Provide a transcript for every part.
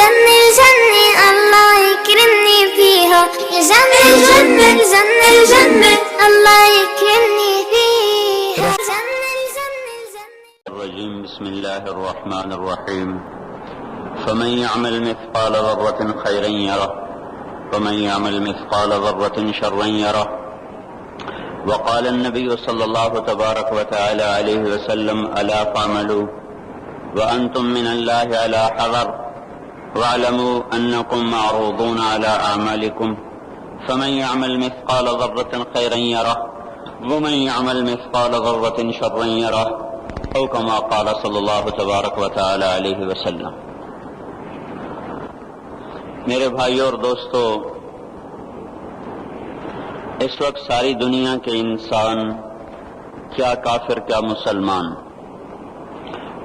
الجنة الجنة الله يكرمني فيها، يا جنة الجنة الجنة الجنة الله يكرمني فيها، جنة الجنة الجنة الرجيم. بسم الله الرحمن الرحيم. فمن يعمل مثقال ذرة خيرا يره ومن يعمل مثقال ذرة شرا يره. وقال النبي صلى الله تبارك وتعالى عليه وسلم: ألا فاعملوا وأنتم من الله على حذر واعلموا أنكم معروضون على أعمالكم فمن يعمل مثقال ذرة خيرا يره ومن يعمل مثقال ذرة شرا يره، أو كما قال صلی اللہ تبارک و تعالی علیہ وسلم. میرے بھائیوں اور دوستو، اس وقت ساری دنیا کے انسان، کیا کافر کیا مسلمان،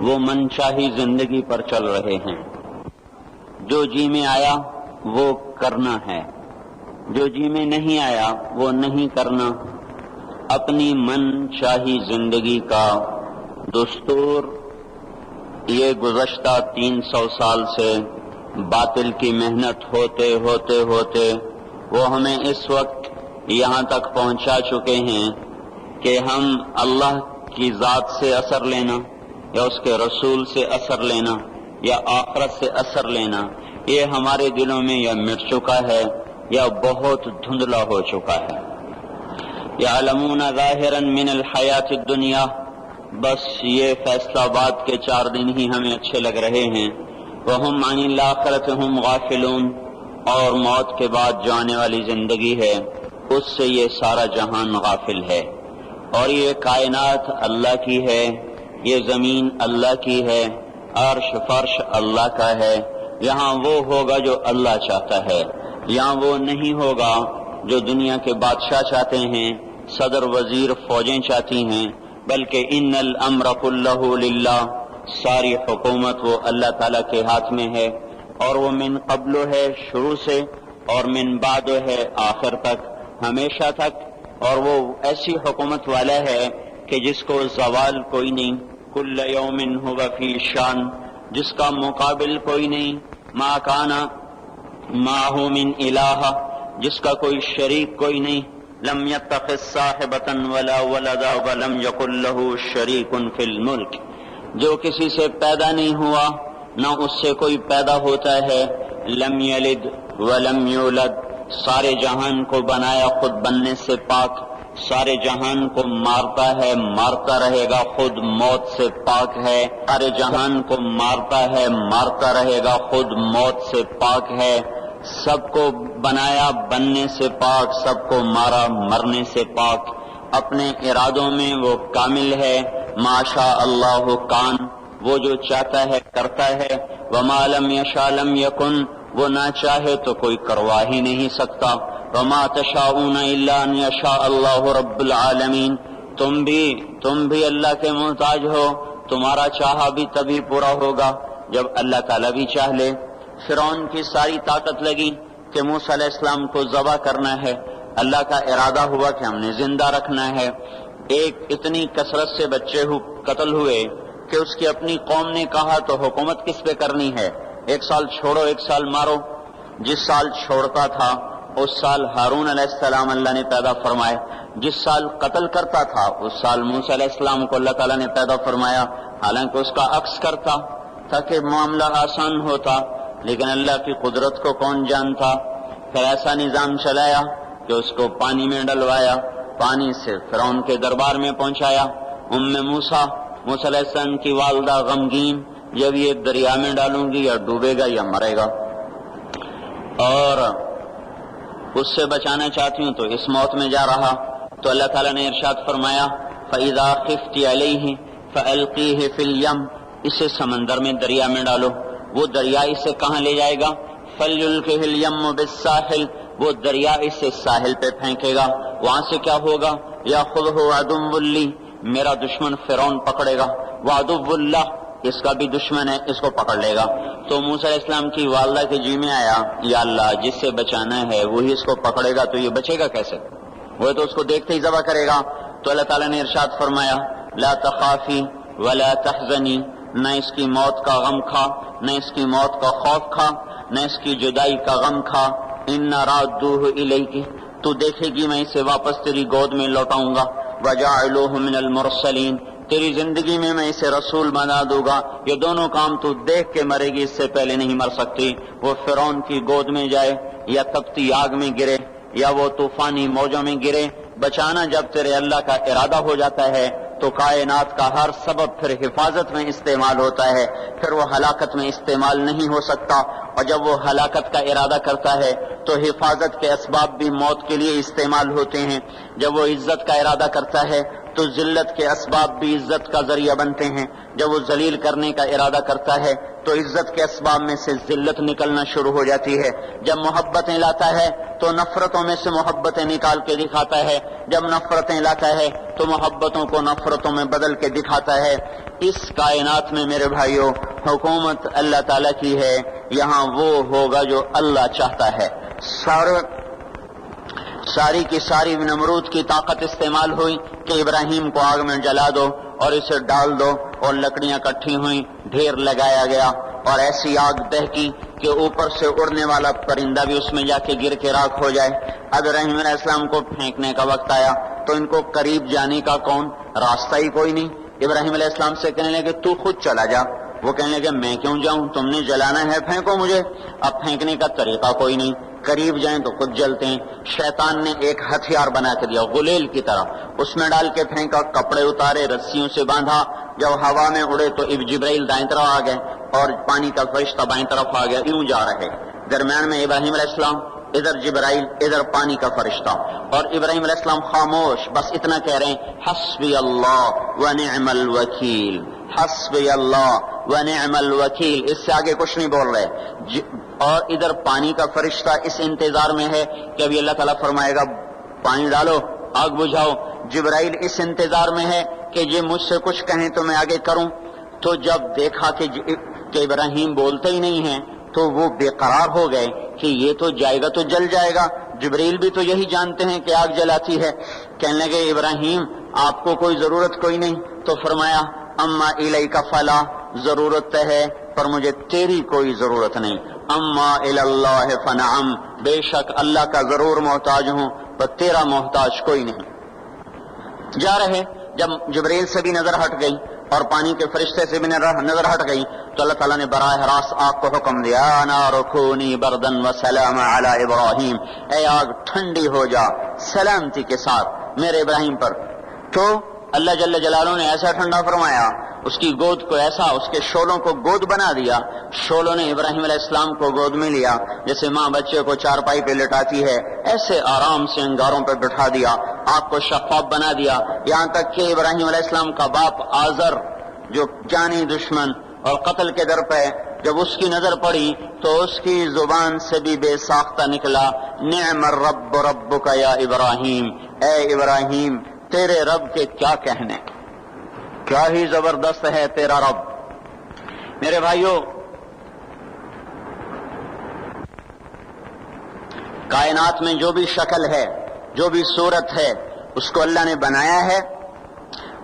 وہ من چاہی زندگی پر چل رہے ہیں. جو جی میں آیا وہ کرنا ہے، جو جی میں نہیں آیا وہ نہیں کرنا. اپنی من چاہی زندگی کا دستور یہ گزشتہ 300 سال سے باطل کی محنت ہوتے ہوتے ہوتے وہ ہمیں اس وقت یہاں تک پہنچا چکے ہیں کہ ہم اللہ کی ذات سے اثر لینا یا اس کے رسول سے اثر لینا یا آخرت سے اثر لینا، یہ ہمارے دلوں میں یا مٹ چکا ہے یا بہت دھندلا ہو چکا ہے. یعلمون ظاہرا من الحیات الدنیا، بس یہ فیصلہ آباد کے 4 دن ہی ہمیں اچھے لگ رہے ہیں. وہم عن الآخرۃ ہم غافلون، اور موت کے بعد جو آنے والی زندگی ہے اس سے یہ سارا جہان غافل ہے. اور یہ کائنات اللہ کی ہے، یہ زمین اللہ کی ہے، عرش فرش اللہ کا ہے. یہاں وہ ہوگا جو اللہ چاہتا ہے، یہاں وہ نہیں ہوگا جو دنیا کے بادشاہ چاہتے ہیں، صدر وزیر فوجیں چاہتی ہیں، بلکہ ان الامر کلہ للہ، ساری حکومت وہ اللہ تعالیٰ کے ہاتھ میں ہے. اور وہ من قبل ہے شروع سے، اور من بعد ہے آخر تک، ہمیشہ تک. اور وہ ایسی حکومت والا ہے کہ جس کو زوال کوئی نہیں. کل یوم هو فی شان، جس کا مقابل کوئی نہیں. ما کان معه من الہ، جس کا کوئی شریک کوئی نہیں. لم يتخذ صاحبة ولا ولدا ولم يكن له شریک فی الملک، جو کسی سے پیدا نہیں ہوا نہ اس سے کوئی پیدا ہوتا ہے. لم یلد ولم یولد، سارے جہان کو بنایا خود بننے سے پاک، سارے جہان کو مارتا ہے مارتا رہے گا، خود موت سے پاک ہے. سارے جہان کو مارتا ہے مارتا رہے گا، خود موت سے پاک ہے. سب کو بنایا بننے سے پاک، سب کو مارا مرنے سے پاک. اپنے ارادوں میں وہ کامل ہے. ما شاء اللہ کان، وہ جو چاہتا ہے کرتا ہے. وما لم یشاء لم یکن، وہ نہ چاہے تو کوئی کروا ہی نہیں سکتا. وما تشاءون الا ان یشاء اللہ رب العالمین، تم بھی اللہ کے محتاج ہو، تمہارا چاہا بھی تبھی پورا ہوگا جب اللہ تعالیٰ بھی چاہ لے. فرعون کی ساری طاقت لگی کہ موسیٰ علیہ السلام کو ذبح کرنا ہے، اللہ کا ارادہ ہوا کہ ہم نے زندہ رکھنا ہے. ایک اتنی کثرت سے بچے قتل ہوئے کہ اس کی اپنی قوم نے کہا تو حکومت کس پہ کرنی ہے، 1 سال چھوڑو 1 سال مارو. جس سال چھوڑتا تھا اس سال ہارون علیہ السلام اللہ نے پیدا فرمائے، جس سال قتل کرتا تھا اس سال موسیٰ علیہ السلام کو اللہ تعالیٰ نے پیدا فرمایا. حالانکہ اس کا عکس کرتا تاکہ معاملہ آسان ہوتا، لیکن اللہ کی قدرت کو کون جانتا. پھر ایسا نظام چلایا کہ اس کو پانی میں ڈلوایا، پانی سے فرعون کے دربار میں پہنچایا. موسیٰ علیہ السلام کی والدہ غمگین، جب یہ دریا میں ڈالوں گی یا ڈوبے گا یا مرے گا، اور اس سے بچانا چاہتی ہوں تو اس موت میں جا رہا. تو اللہ تعالیٰ نے ارشاد فرمایا فَإِذَا خِفْتِ عَلَيْهِ فَأَلْقِيهِ فِي الْيَمِّ، اسے سمندر میں دریا میں ڈالو. وہ دریا اسے کہاں لے جائے گا؟ فَلْيُلْقِهِ الْيَمُّ بِالسَّاحِلِ، وہ دریا اسے ساحل پہ پھینکے گا. وہاں سے کیا ہوگا؟ يَأْخُذْهُ عَدُوٌّ لِّي، میرا دشمن فرعون پکڑے گا. وَعَدُوٌّ لَّهُ، اس کا بھی دشمن ہے، اس کو پکڑ لے گا. تو موسیٰ علیہ السلام کی والدہ کے جی میں آیا، یا اللہ جس سے بچانا ہے وہی اس کو پکڑے گا تو یہ بچے گا کیسے؟ وہ تو اس کو دیکھتے ہی ذبح کرے گا. تو اللہ تعالیٰ نے ارشاد فرمایا لا تخافی ولا تحزنی، نہ اس کی موت کا غم کھا نہ اس کی موت کا خوف کھا. نہ اس کی جدائی کا غم کھا، اِنَّا رَادُّوهُ إِلَيْكِ، تو دیکھے گی میں اسے واپس تیری گود میں لوٹاؤں گا، وَجَعَلُوهُ مِنَ الْمُرْسَلِينَ، تیری زندگی میں میں اسے رسول بنا دوں گا۔ یہ دونوں کام تو دیکھ کے مرے گی، اس سے پہلے نہیں مر سکتی۔ وہ فرعون کی گود میں جائے یا تپتی آگ میں گرے یا وہ طوفانی موجوں میں گرے، بچانا جب تیرے اللہ کا ارادہ ہو جاتا ہے تو کائنات کا ہر سبب پھر حفاظت میں استعمال ہوتا ہے، پھر وہ ہلاکت میں استعمال نہیں ہو سکتا۔ اور جب وہ ہلاکت کا ارادہ کرتا ہے تو حفاظت کے اسباب بھی موت کے لیے استعمال ہوتے ہیں۔ جب وہ عزت کا ارادہ کرتا ہے تو ذلت کے اسباب بھی عزت کا ذریعہ بنتے ہیں۔ جب وہ ذلیل کرنے کا ارادہ کرتا ہے تو عزت کے اسباب میں سے ذلت نکلنا شروع ہو جاتی ہے۔ جب محبتیں لاتا ہے تو نفرتوں میں سے محبتیں نکال کے دکھاتا ہے، جب نفرتیں لاتا ہے تو محبتوں کو نفرتوں میں بدل کے دکھاتا ہے۔ اس کائنات میں میرے بھائیوں حکومت اللہ تعالیٰ کی ہے، یہاں وہ ہوگا جو اللہ چاہتا ہے۔ ساری کی ساری نمرود کی طاقت استعمال ہوئی کہ ابراہیم کو آگ میں جلا دو اور اسے ڈال دو، اور لکڑیاں کٹھی ہوئیں، ڈھیر لگایا گیا اور ایسی آگ دہکی کہ اوپر سے اڑنے والا پرندہ بھی اس میں جا کے گر کے راکھ ہو جائے۔ اب ابراہیم علیہ السلام کو پھینکنے کا وقت آیا تو ان کو قریب جانے کا کون راستہ ہی کوئی نہیں۔ ابراہیم علیہ السلام سے کہنے لگے تو خود چلا جا، وہ کہنے لگے میں کیوں جاؤں، تم نے جلانا ہے پھینکو مجھے۔ اب پھینکنے کا طریقہ کوئی نہیں، قریب جائیں تو خود جلتے ہیں۔ شیطان نے ایک ہتھیار بنا کے دیا غلیل کی طرح، اس میں ڈال کے پھینکا، کپڑے اتارے، رسیوں سے باندھا، جب ہوا میں اڑے تو جبرائیل دائیں طرف آ گئے اور پانی کا فرشتہ بائیں طرف آ گیا، یوں جا رہے، درمیان میں ابراہیم علیہ السلام، ادھر جبرائیل، ادھر پانی کا فرشتہ، اور ابراہیم علیہ السلام خاموش، بس اتنا کہہ رہے ہیں حسبی اللہ ونعم الوکیل، حسبی اللہ ونعم الوکیل، اس سے آگے کچھ نہیں بول رہے۔ اور ادھر پانی کا فرشتہ اس انتظار میں ہے کہ ابھی اللہ تعالیٰ فرمائے گا پانی ڈالو، آگ بجھاؤ۔ جبرائیل اس انتظار میں ہے کہ یہ مجھ سے کچھ کہیں تو میں آگے کروں۔ تو جب دیکھا کہ ابراہیم بولتے ہی نہیں ہیں تو وہ بے قرار ہو گئے کہ یہ تو جائے گا تو جل جائے گا، جبرائیل بھی تو یہی جانتے ہیں کہ آگ جلاتی ہے۔ کہنے لگے ابراہیم آپ کو کوئی ضرورت کوئی نہیں، تو فرمایا اما الیک فلا، ضرورت ہے پر مجھے تیری کوئی ضرورت نہیں، اما الی اللہ فنعم، بے شک اللہ کا ضرور محتاج ہوں پر تیرا محتاج کوئی نہیں۔ جا رہے، جب جبرائیل سے بھی نظر ہٹ گئی اور پانی کے فرشتے سے بھی نظر ہٹ گئی تو اللہ تعالیٰ نے براہ راست آگ کو حکم دیا نار کونی بردن وسلام علی ابراہیم، اے آگ ٹھنڈی ہو جا سلامتی کے ساتھ میرے ابراہیم پر۔ تو اللہ جل جلالہ نے ایسا ٹھنڈا فرمایا، اس کی گود کو ایسا، اس کے شولوں کو گود بنا دیا، شولوں نے ابراہیم علیہ السلام کو گود میں لیا، جیسے ماں بچے کو چارپائی پہ لٹاتی ہے ایسے آرام سے انگاروں پہ بٹھا دیا، آگ کو شفاف بنا دیا، یہاں تک کہ ابراہیم علیہ السلام کا باپ آزر جو جانی دشمن اور قتل کے در پہ، جب اس کی نظر پڑی تو اس کی زبان سے بھی بے ساختہ نکلا نعم الرب ربک یا ابراہیم، اے ابراہیم تیرے رب کے کیا کہنے، کیا ہی زبردست ہے تیرا رب۔ میرے بھائیوں کائنات میں جو بھی شکل ہے، جو بھی صورت ہے، اس کو اللہ نے بنایا ہے،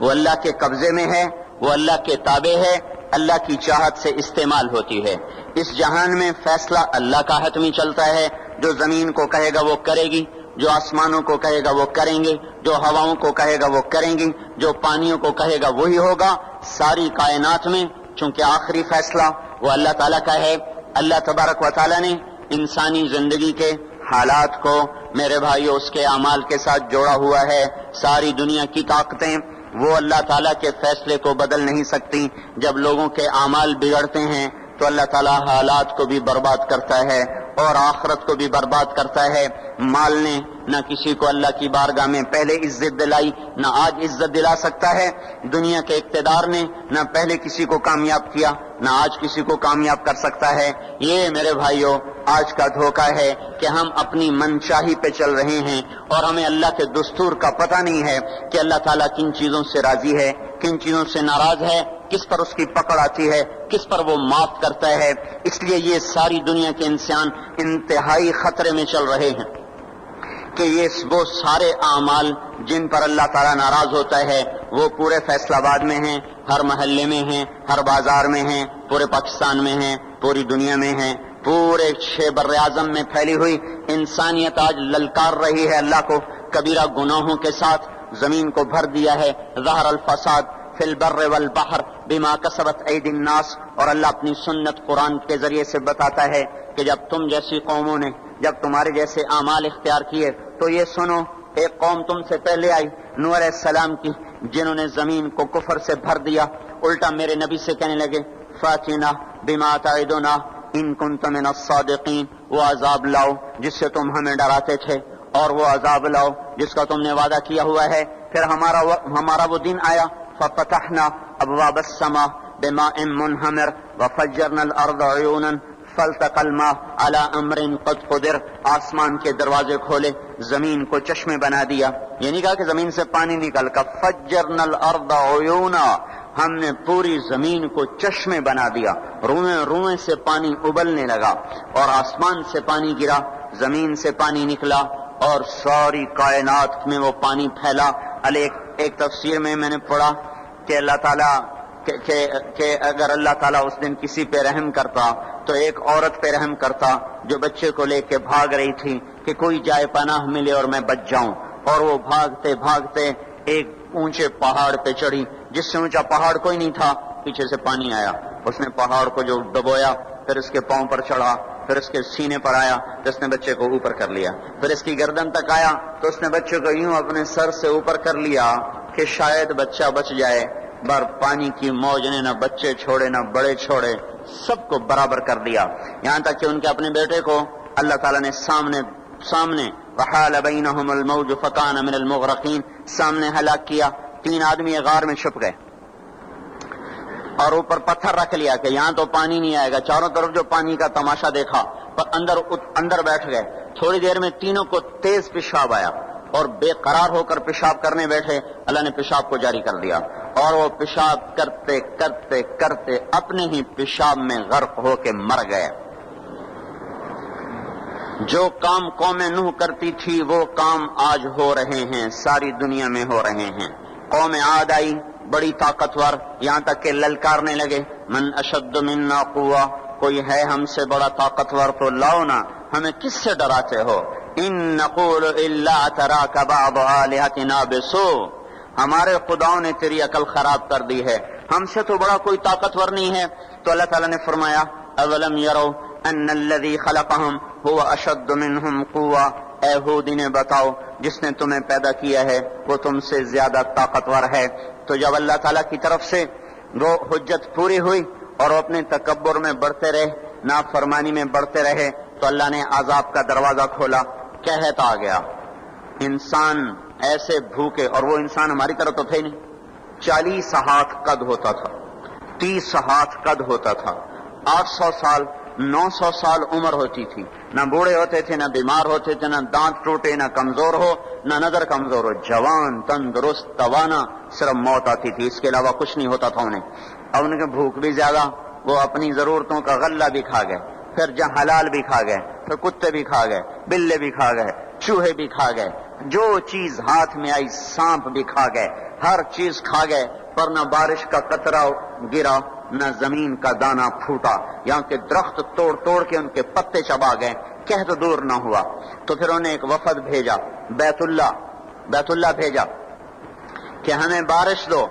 وہ اللہ کے قبضے میں ہے، وہ اللہ کے تابع ہے، اللہ کی چاہت سے استعمال ہوتی ہے۔ اس جہان میں فیصلہ اللہ کا حتمی چلتا ہے، جو زمین کو کہے گا وہ کرے گی، جو آسمانوں کو کہے گا وہ کریں گے، جو ہواؤں کو کہے گا وہ کریں گی، جو پانیوں کو کہے گا وہی ہوگا۔ ساری کائنات میں چونکہ آخری فیصلہ وہ اللہ تعالیٰ کا ہے، اللہ تبارک و تعالیٰ نے انسانی زندگی کے حالات کو میرے بھائیو اس کے اعمال کے ساتھ جوڑا ہوا ہے۔ ساری دنیا کی طاقتیں وہ اللہ تعالیٰ کے فیصلے کو بدل نہیں سکتی۔ جب لوگوں کے اعمال بگڑتے ہیں تو اللہ تعالیٰ حالات کو بھی برباد کرتا ہے اور آخرت کو بھی برباد کرتا ہے۔ مال نے نہ کسی کو اللہ کی بارگاہ میں پہلے عزت دلائی، نہ آج عزت دلا سکتا ہے۔ دنیا کے اقتدار نے نہ پہلے کسی کو کامیاب کیا، نہ آج کسی کو کامیاب کر سکتا ہے۔ یہ میرے بھائیوں آج کا دھوکہ ہے کہ ہم اپنی منشاہی پہ چل رہے ہیں اور ہمیں اللہ کے دستور کا پتہ نہیں ہے کہ اللہ تعالیٰ کن چیزوں سے راضی ہے، کن چیزوں سے ناراض ہے، کس پر اس کی پکڑ آتی ہے، کس پر وہ معاف کرتا ہے۔ اس لیے یہ ساری دنیا کے انسان انتہائی خطرے میں چل رہے ہیں کہ یہ وہ سارے اعمال جن پر اللہ تعالیٰ ناراض ہوتا ہے وہ پورے فیصل آباد میں ہیں، ہر محلے میں ہیں، ہر بازار میں ہیں، پورے پاکستان میں ہیں، پوری دنیا میں ہیں۔ پورے 6 بر اعظم میں پھیلی ہوئی انسانیت آج للکار رہی ہے اللہ کو، کبیرہ گناہوں کے ساتھ زمین کو بھر دیا ہے. ظہر الفساد فی البر والبحر بما کسبت ایدی الناس. اور اللہ اپنی سنت قرآن کے ذریعے سے بتاتا ہے کہ جب تم جیسی قوموں نے جب تمہارے جیسے اعمال اختیار کیے تو یہ سنو، ایک قوم تم سے پہلے آئی نوح علیہ السلام کی، جنہوں نے زمین کو کفر سے بھر دیا، الٹا میرے نبی سے کہنے لگے فاتنا بما تعدنا ان کنت من الصادقین، وہ عذاب لاؤ جس سے تم ہمیں ڈراتے تھے، اور وہ عذاب لاؤ جس کا تم نے وعدہ کیا ہوا ہے. پھر ہمارا وہ دن آیا ففتحنا ابواب السماء بماء منہمر وفجرنا الارض عیونا فالتقى الماء على امر قد قدر. آسمان کے دروازے کھولے، زمین کو چشمے بنا دیا. یہ نہیں کہا کہ زمین سے پانی نکل کر، فجرنا الارض عیونا، ہم نے پوری زمین کو چشمے بنا دیا، روئیں روئیں سے پانی ابلنے لگا، اور آسمان سے پانی گرا، زمین سے پانی نکلا، اور ساری کائنات میں وہ پانی پھیلا. ایک تفسیر میں نے پڑھا کہ اللہ تعالیٰ کہ اگر اللہ تعالیٰ اس دن کسی پہ رحم کرتا تو ایک عورت پہ رحم کرتا جو بچے کو لے کے بھاگ رہی تھی کہ کوئی جائے پناہ ملے اور میں بچ جاؤں. اور وہ بھاگتے بھاگتے ایک اونچے پہاڑ پہ چڑھی، جس سے اونچا پہاڑ کوئی نہیں تھا، پیچھے سے پانی آیا، اس نے پہاڑ کو جو دبویا، پھر اس کے پاؤں پر چڑھا، پھر اس کے سینے پر آیا تو اس نے بچے کو اوپر کر لیا، پھر اس کی گردن تک آیا تو اس نے بچے کو یوں اپنے سر سے اوپر کر لیا کہ شاید بچہ بچ جائے. بار پانی کی موج نے نہ بچے چھوڑے نہ بڑے چھوڑے، سب کو برابر کر دیا، یہاں تک کہ ان کے اپنے بیٹے کو اللہ تعالیٰ نے سامنے وحال بینہم الموج فکان من المغرقین، سامنے ہلاک کیا. 3 آدمی غار میں چھپ گئے اور اوپر پتھر رکھ لیا کہ یہاں تو پانی نہیں آئے گا. چاروں طرف جو پانی کا تماشا دیکھا، پر اندر بیٹھ گئے. تھوڑی دیر میں تینوں کو تیز پیشاب آیا اور بے قرار ہو کر پیشاب کرنے بیٹھے. اللہ نے پیشاب کو جاری کر دیا اور وہ پیشاب کرتے کرتے کرتے اپنے ہی پیشاب میں غرق ہو کے مر گئے. جو کام قوم نوح کرتی تھی وہ کام آج ہو رہے ہیں، ساری دنیا میں ہو رہے ہیں. قوم عاد آئی، بڑی طاقتور، یہاں تک کہ للکارنے لگے من اشد منا قوہ، کوئی ہے ہم سے بڑا طاقتور تو لاؤ نا، ہمیں کس سے ڈراتے ہو. ان نقول الا اعتراک بعض آلہتنا بسوء، ہمارے خداؤں نے تیری عقل خراب کر دی ہے، ہم سے تو بڑا کوئی طاقتور نہیں ہے. تو اللہ تعالیٰ نے فرمایا اولم یروا ان الذی خلقہم هو اشد منہم قوہ، اے ہود انہیں بتاؤ جس نے تمہیں پیدا کیا ہے وہ تم سے زیادہ طاقتور ہے. تو جب اللہ تعالیٰ کی طرف سے وہ حجت پوری ہوئی اور وہ اپنے تکبر میں بڑھتے رہے، نافرمانی میں بڑھتے رہے، تو اللہ نے عذاب کا دروازہ کھولا. قحط آ گیا، انسان ایسے بھوکے، اور وہ انسان ہماری طرح تو تھے نہیں. 40 ہاتھ قد ہوتا تھا، 30 ہاتھ قد ہوتا تھا، 800 سال 900 سال عمر ہوتی تھی. نہ بوڑھے ہوتے تھے، نہ بیمار ہوتے تھے، نہ دانت ٹوٹے، نہ کمزور ہو، نہ نظر کمزور ہو، جوان تندرست توانا، صرف موت آتی تھی، اس کے علاوہ کچھ نہیں ہوتا تھا انہیں. اور ان کے بھوک بھی زیادہ، وہ اپنی ضرورتوں کا غلہ بھی کھا گئے، پھر جہاں حلال بھی کھا گئے، پھر کتے بھی کھا گئے، بلے بھی کھا گئے، چوہے بھی کھا گئے، جو چیز ہاتھ میں آئی سانپ بھی کھا گئے، ہر چیز کھا گئے. پر نہ بارش کا قطرہ گرا، نہ زمین کا دانہ پھوٹا. یہاں کے درخت توڑ توڑ کے ان کے پتے چبا گئے، قحط دور نہ ہوا. تو پھر انہوں نے ایک وفد بھیجا، بیت اللہ بھیجا کہ ہمیں بارش دو.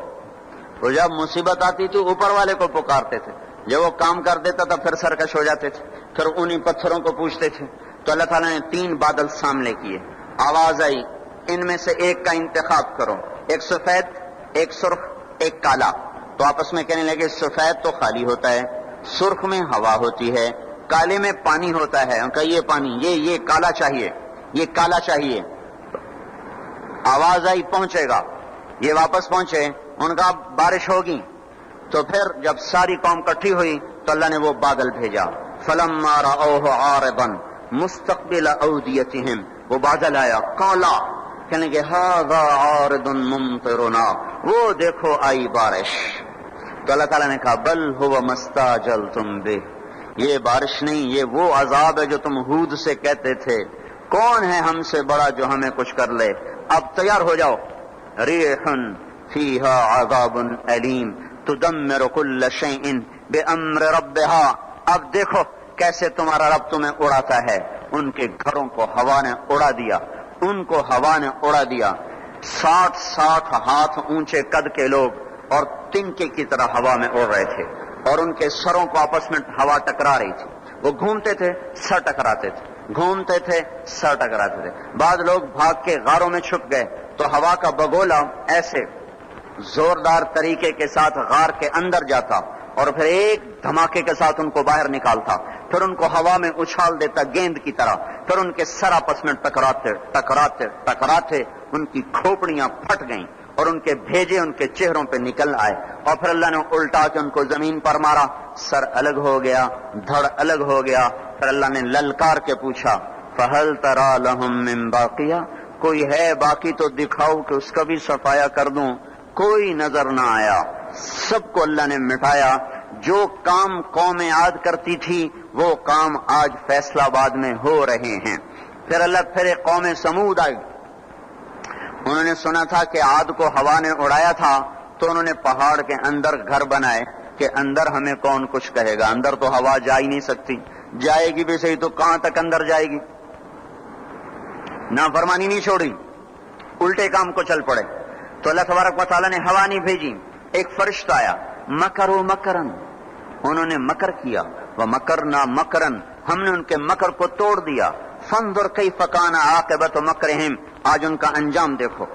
تو جب مصیبت آتی تھی اوپر والے کو پکارتے تھے، جب وہ کام کر دیتا تھا پھر سرکش ہو جاتے تھے، پھر انہی پتھروں کو پوچھتے تھے. تو اللہ تعالیٰ نے 3 بادل سامنے کیے، آواز آئی ان میں سے ایک کا انتخاب کرو، ایک سفید، ایک سرخ، ایک کالا. تو آپس میں کہنے لگے سفید تو خالی ہوتا ہے، سرخ میں ہوا ہوتی ہے، کالے میں پانی ہوتا ہے. ان کا یہ پانی، یہ کالا چاہیے، یہ کالا چاہیے. آواز آئی پہنچے گا، یہ واپس پہنچے، ان کا بارش ہوگی. تو پھر جب ساری قوم کٹھی ہوئی تو اللہ نے وہ بادل بھیجا. فلما رأوه عارضا مستقبل اودیتہم، وہ بادل آیا کالا، کہنے کہ ھذا عارض ممطرنا، وہ دیکھو آئی بارش. تو اللہ تعالیٰ نے کہا بل هو ما استعجلتم به، یہ بارش نہیں، یہ وہ عذاب ہے جو تم ہود سے کہتے تھے. کون ہے ہم سے بڑا جو ہمیں کچھ کر لے؟ اب تیار ہو جاؤ. ریح فیہا عذاب علیم تدمر کل شیء بامر ربہا. اب دیکھو کیسے تمہارا رب تمہیں اڑاتا ہے. ان کے گھروں کو ہوا نے اڑا دیا, ان کو ہوا نے اڑا دیا. 60 ہاتھ اونچے قد کے لوگ اور تنکے کی طرح ہوا میں اڑ رہے تھے, اور ان کے سروں کو آپس میں ہوا ٹکرا رہی تھی. وہ گھومتے تھے, سر ٹکراتے تھے, گھومتے تھے, سر ٹکراتے تھے. بعض لوگ بھاگ کے غاروں میں چھپ گئے تو ہوا کا بگولا ایسے زوردار طریقے کے ساتھ غار کے اندر جاتا اور پھر ایک دھماکے کے ساتھ ان کو باہر نکالتا, پھر ان کو ہوا میں اچھال دیتا گیند کی طرح, پھر ان کے سر آپس میں ٹکراتے ٹکراتے ٹکراتے ان کی کھوپڑیاں پھٹ گئیں اور ان کے بھیجے ان کے چہروں پہ نکل آئے, اور پھر اللہ نے الٹا کے ان کو زمین پر مارا. سر الگ ہو گیا, دھڑ الگ ہو گیا. پھر اللہ نے للکار کے پوچھا فَهَلْ تَرَى لَهُم مِّن بَاقِيَةٍ, کوئی ہے باقی تو دکھاؤ کہ اس کا بھی صفایا کر دوں. کوئی نظر نہ آیا, سب کو اللہ نے مٹایا. جو کام قوم عاد کرتی تھی وہ کام آج فیصلہ آباد میں ہو رہے ہیں. پھر اللہ پھر ایک قوم سمود آئی. انہوں نے سنا تھا کہ عاد کو ہوا نے اڑایا تھا تو انہوں نے پہاڑ کے اندر گھر بنائے کہ اندر ہمیں کون کچھ کہے گا, اندر تو ہوا جا ہی نہیں سکتی, جائے گی بھی صحیح تو کہاں تک اندر جائے گی. نافرمانی نہیں چھوڑی, الٹے کام کو چل پڑے. تو اللہ تبارک و تعالیٰ نے ہوا نہیں بھیجی, ایک فرشتہ آیا. مکروا مکرن, انہوں نے مکر کیا. ومکرنا مکرن, ہم نے ان کے مکر کو توڑ دیا. فانظر کیف کان عاقبۃ مکرہم, آج ان کا انجام دیکھو.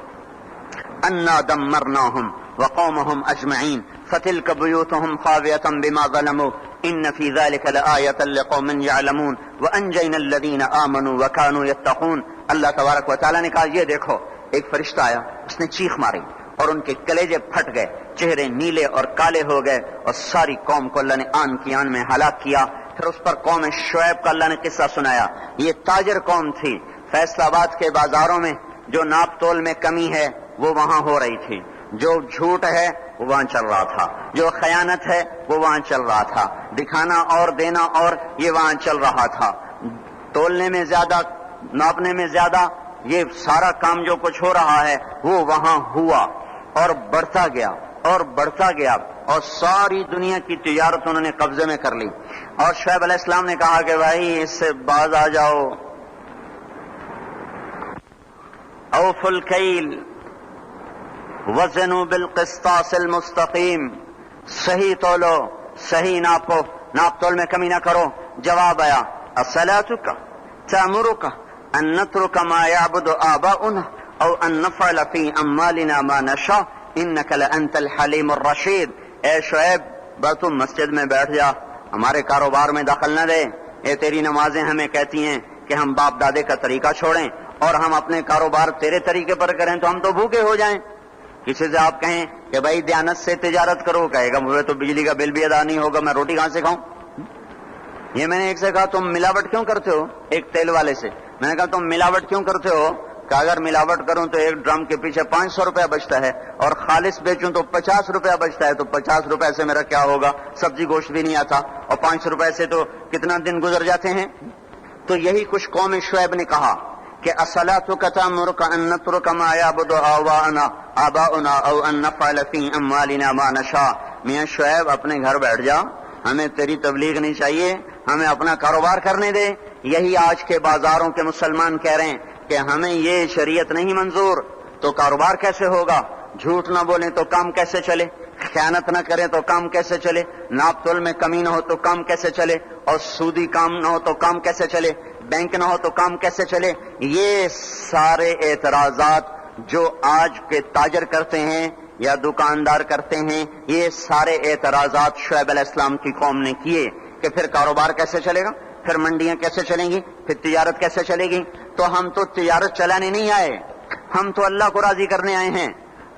انا دمرناہم وقومہم اجمعین فتلک بیوتہم خاویۃ بما ظلموا ان فی ذلک لآیۃ لقوم یعلمون وانجینا الذین آمنوا وکانوا یتقون. اللہ تبارک و تعالیٰ نے کہا یہ دیکھو, ایک فرشتہ آیا, اس نے چیخ ماری اور ان کے کلیجے پھٹ گئے, چہرے نیلے اور کالے ہو گئے, اور ساری قوم کو اللہ نے آن کی آن میں ہلاک کیا. پھر اس پر قوم شعیب کا اللہ نے قصہ سنایا. یہ تاجر قوم تھی, فیصل آباد کے بازاروں میں جو ناپ تول میں کمی ہے وہ وہاں ہو رہی تھی, جو جھوٹ ہے وہ وہاں چل رہا تھا, جو خیانت ہے وہ وہاں چل رہا تھا, دکھانا اور دینا اور یہ وہاں چل رہا تھا, تولنے میں زیادہ ناپنے میں زیادہ, یہ سارا کام جو کچھ ہو رہا ہے وہ وہاں ہوا اور بڑھتا گیا اور بڑھتا گیا, اور ساری دنیا کی تجارت انہوں نے قبضے میں کر لی. اور شعیب علیہ السلام نے کہا کہ بھائی اس سے باز آ جاؤ. اوفوا الکیل وزنوا بالقسطاس المستقیم, صحیح تولو, صحیح ناپو, ناپ تول میں کمی نہ کرو. جواب آیا اصلاتک تأمرک ان نترک ما یعبد آباؤنا او ان نفعل فی اموالنا ما نشاء انک لانت الحلیم الرشید. اے شعیب بس تم مسجد میں بیٹھ جا, ہمارے کاروبار میں دخل نہ دے. اے تیری نمازیں ہمیں کہتی ہیں کہ ہم باپ دادے کا طریقہ چھوڑیں اور ہم اپنے کاروبار تیرے طریقے پر کریں تو ہم تو بھوکے ہو جائیں. کسی سے آپ کہیں کہ بھائی دیانت سے تجارت کرو, کہے گا مجھے تو بجلی کا بل بھی ادا نہیں ہوگا, میں روٹی کہاں سے کھاؤں. یہ میں نے ایک سے کہا تم ملاوٹ کیوں کرتے ہو, ایک تیل والے سے میں نے کہا تم ملاوٹ کیوں کرتے ہو, کہ اگر ملاوٹ کروں تو ایک ڈرم کے پیچھے 500 روپیہ بچتا ہے اور خالص بیچوں تو 50 روپیہ بچتا ہے, تو 50 روپے سے میرا کیا ہوگا, سبزی گوشت بھی نہیں آتا, اور 500 روپے سے تو کتنا دن گزر جاتے ہیں. تو یہی کچھ قوم شعیب نے کہا کہ اصلاتک تأمرک ان نترک ما یعبد آباؤنا او ان نفعل فی اموالنا ما نشاء. میاں شعیب اپنے گھر بیٹھ جا, ہمیں تیری تبلیغ نہیں چاہیے, ہمیں اپنا کاروبار کرنے دے. یہی آج کے بازاروں کے مسلمان کہہ رہے ہیں کہ ہمیں یہ شریعت نہیں منظور, تو کاروبار کیسے ہوگا, جھوٹ نہ بولیں تو کام کیسے چلے, خیانت نہ کریں تو کام کیسے چلے, ناپ تول میں کمی نہ ہو تو کام کیسے چلے, اور سودی کام نہ ہو تو کام کیسے چلے, بینک نہ ہو تو کام کیسے چلے. یہ سارے اعتراضات جو آج کے تاجر کرتے ہیں یا دکاندار کرتے ہیں, یہ سارے اعتراضات شعیب علیہ السلام کی قوم نے کیے کہ پھر کاروبار کیسے چلے گا, پھر منڈیاں کیسے چلیں گی, پھر تجارت کیسے چلے گی. تو ہم تو تجارت چلانے نہیں آئے, ہم تو اللہ کو راضی کرنے آئے ہیں.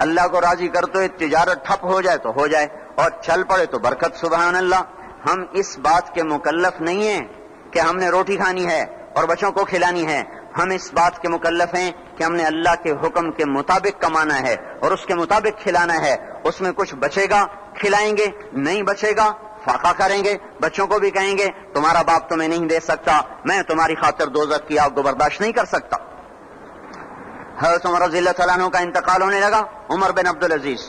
اللہ کو راضی کر تو تجارت ٹھپ ہو جائے تو ہو جائے, اور چل پڑے تو برکت. سبحان اللہ. ہم اس بات کے مکلف نہیں ہیں کہ ہم نے روٹی کھانی ہے اور بچوں کو کھلانی ہے, ہم اس بات کے مکلف ہیں کہ ہم نے اللہ کے حکم کے مطابق کمانا ہے اور اس کے مطابق کھلانا ہے. اس میں کچھ بچے گا کھلائیں گے, نہیں بچے گا فاقہ کریں گے, بچوں کو بھی کہیں گے تمہارا باپ تمہیں نہیں دے سکتا, میں تمہاری خاطر دوزخ کی آگ کو برداشت نہیں کر سکتا. حضرت عمر رضی اللہ تعالیٰ عنہ کا انتقال ہونے لگا. عمر بن عبدالعزیز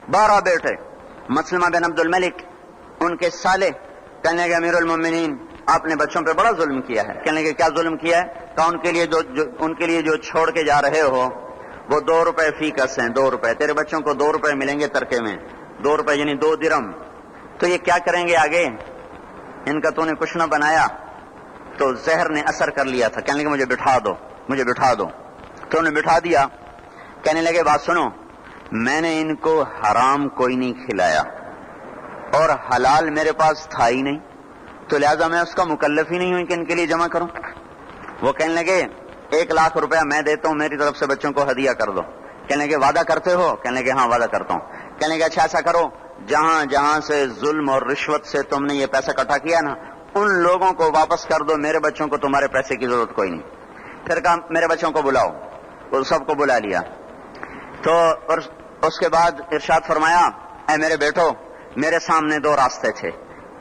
12 بیٹے, مسلمہ بن عبد الملک ان کے سالے, کہنے لگے امیر المومنین آپ نے بچوں پہ بڑا ظلم کیا ہے. کہنے لگے کیا ظلم کیا ہے؟ کہ ان کے لیے جو چھوڑ کے جا رہے ہو وہ 2 روپے فی کس ہیں. 2 روپے تیرے بچوں کو 2 روپے ملیں گے ترکے میں. 2 روپے یعنی 2 درہم. تو یہ کیا کریں گے آگے؟ ان کا تو نے کچھ نہ بنایا. تو زہر نے اثر کر لیا تھا. کہنے لگے مجھے بٹھا دو، مجھے بٹھا دو. تو انہیں بٹھا دیا. کہنے لگے بات سنو، میں نے ان کو حرام کوئی نہیں کھلایا اور حلال میرے پاس تھا ہی نہیں، تو لہذا میں اس کا مکلف ہی نہیں ہوں کہ ان کے لیے جمع کروں. وہ کہنے لگے 1 لاکھ روپیہ میں دیتا ہوں، میری طرف سے بچوں کو ہدیہ کر دو. کہنے لگے وعدہ کرتے ہو؟ کہنے لگے ہاں وعدہ کرتا ہوں. کہنے لگے اچھا ایسا کرو، جہاں جہاں سے ظلم اور رشوت سے تم نے یہ پیسہ اکٹھا کیا نا، ان لوگوں کو واپس کر دو، میرے بچوں کو تمہارے پیسے کی ضرورت کوئی نہیں. پھر کہا میرے بچوں کو بلاؤ. وہ سب کو بلا لیا. تو اس کے بعد ارشاد فرمایا اے میرے بیٹو، میرے سامنے 2 راستے تھے.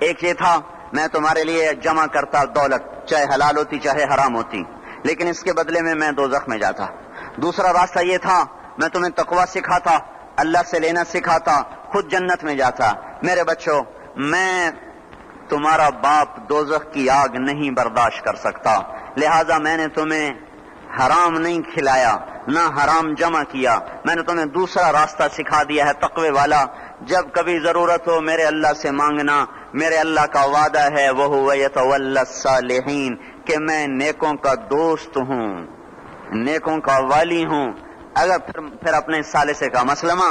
ایک یہ تھا میں تمہارے لیے جمع کرتا دولت، چاہے حلال ہوتی چاہے حرام ہوتی، لیکن اس کے بدلے میں دوزخ میں جاتا. دوسرا راستہ یہ تھا میں تمہیں تقویٰ سکھاتا، اللہ سے لینا سکھاتا، خود جنت میں جاتا. میرے بچوں، میں تمہارا باپ دوزخ کی آگ نہیں برداشت کر سکتا، لہذا میں نے تمہیں حرام نہیں کھلایا، نہ حرام جمع کیا. میں نے تمہیں دوسرا راستہ سکھا دیا ہے تقوی والا. جب کبھی ضرورت ہو میرے اللہ سے مانگنا. میرے اللہ کا وعدہ ہے وَهُوَ يَتَوَلَّى الصَّالِحِينَ کہ میں نیکوں کا دوست ہوں، نیکوں کا والی ہوں. اگر پھر اپنے سالے سے کہا مسلمہ،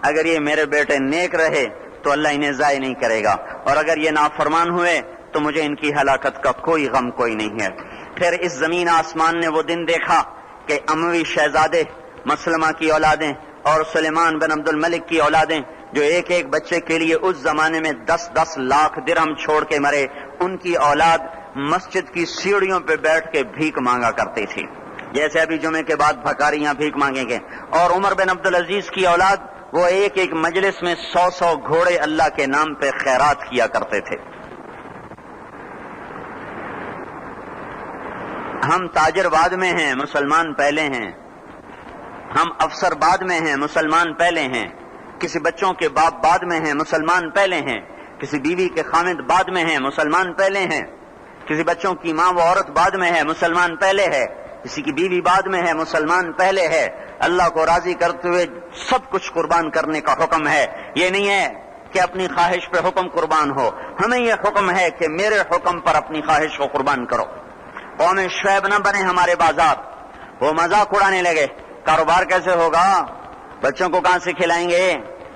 اگر یہ میرے بیٹے نیک رہے تو اللہ انہیں ضائع نہیں کرے گا، اور اگر یہ نافرمان ہوئے تو مجھے ان کی ہلاکت کا کوئی غم کوئی نہیں ہے. پھر اس زمین آسمان نے وہ دن دیکھا کہ اموی شہزادے مسلمہ کی اولادیں اور سلیمان بن عبد الملک کی اولادیں جو ایک ایک بچے کے لیے اس زمانے میں 10-10 لاکھ درہم چھوڑ کے مرے، ان کی اولاد مسجد کی سیڑھیوں پہ بیٹھ کے بھیک مانگا کرتی تھی، جیسے ابھی جمعے کے بعد بھکاریاں بھیک مانگیں گے. اور عمر بن عبدالعزیز کی اولاد وہ ایک ایک مجلس میں 100 گھوڑے اللہ کے نام پہ خیرات کیا کرتے تھے. ہم تاجر بعد میں ہیں، مسلمان پہلے ہیں. ہم افسر بعد میں ہیں، مسلمان پہلے ہیں. کسی بچوں کے باپ بعد میں ہیں، مسلمان پہلے ہیں. کسی بیوی کے خامد بعد میں ہیں، مسلمان پہلے ہیں. کسی بچوں کی ماں و عورت بعد میں ہے، مسلمان پہلے ہے. کسی کی بیوی بعد میں ہے، مسلمان پہلے ہے. اللہ کو راضی کرتے ہوئے سب کچھ قربان کرنے کا حکم ہے. یہ نہیں ہے کہ اپنی خواہش پہ حکم قربان ہو، ہمیں یہ حکم ہے کہ میرے حکم پر اپنی خواہش کو قربان کرو. قوم شعیب نہ بنے ہمارے بازار. وہ مذاق اڑانے لگے، کاروبار کیسے ہوگا، بچوں کو کہاں سے کھلائیں گے،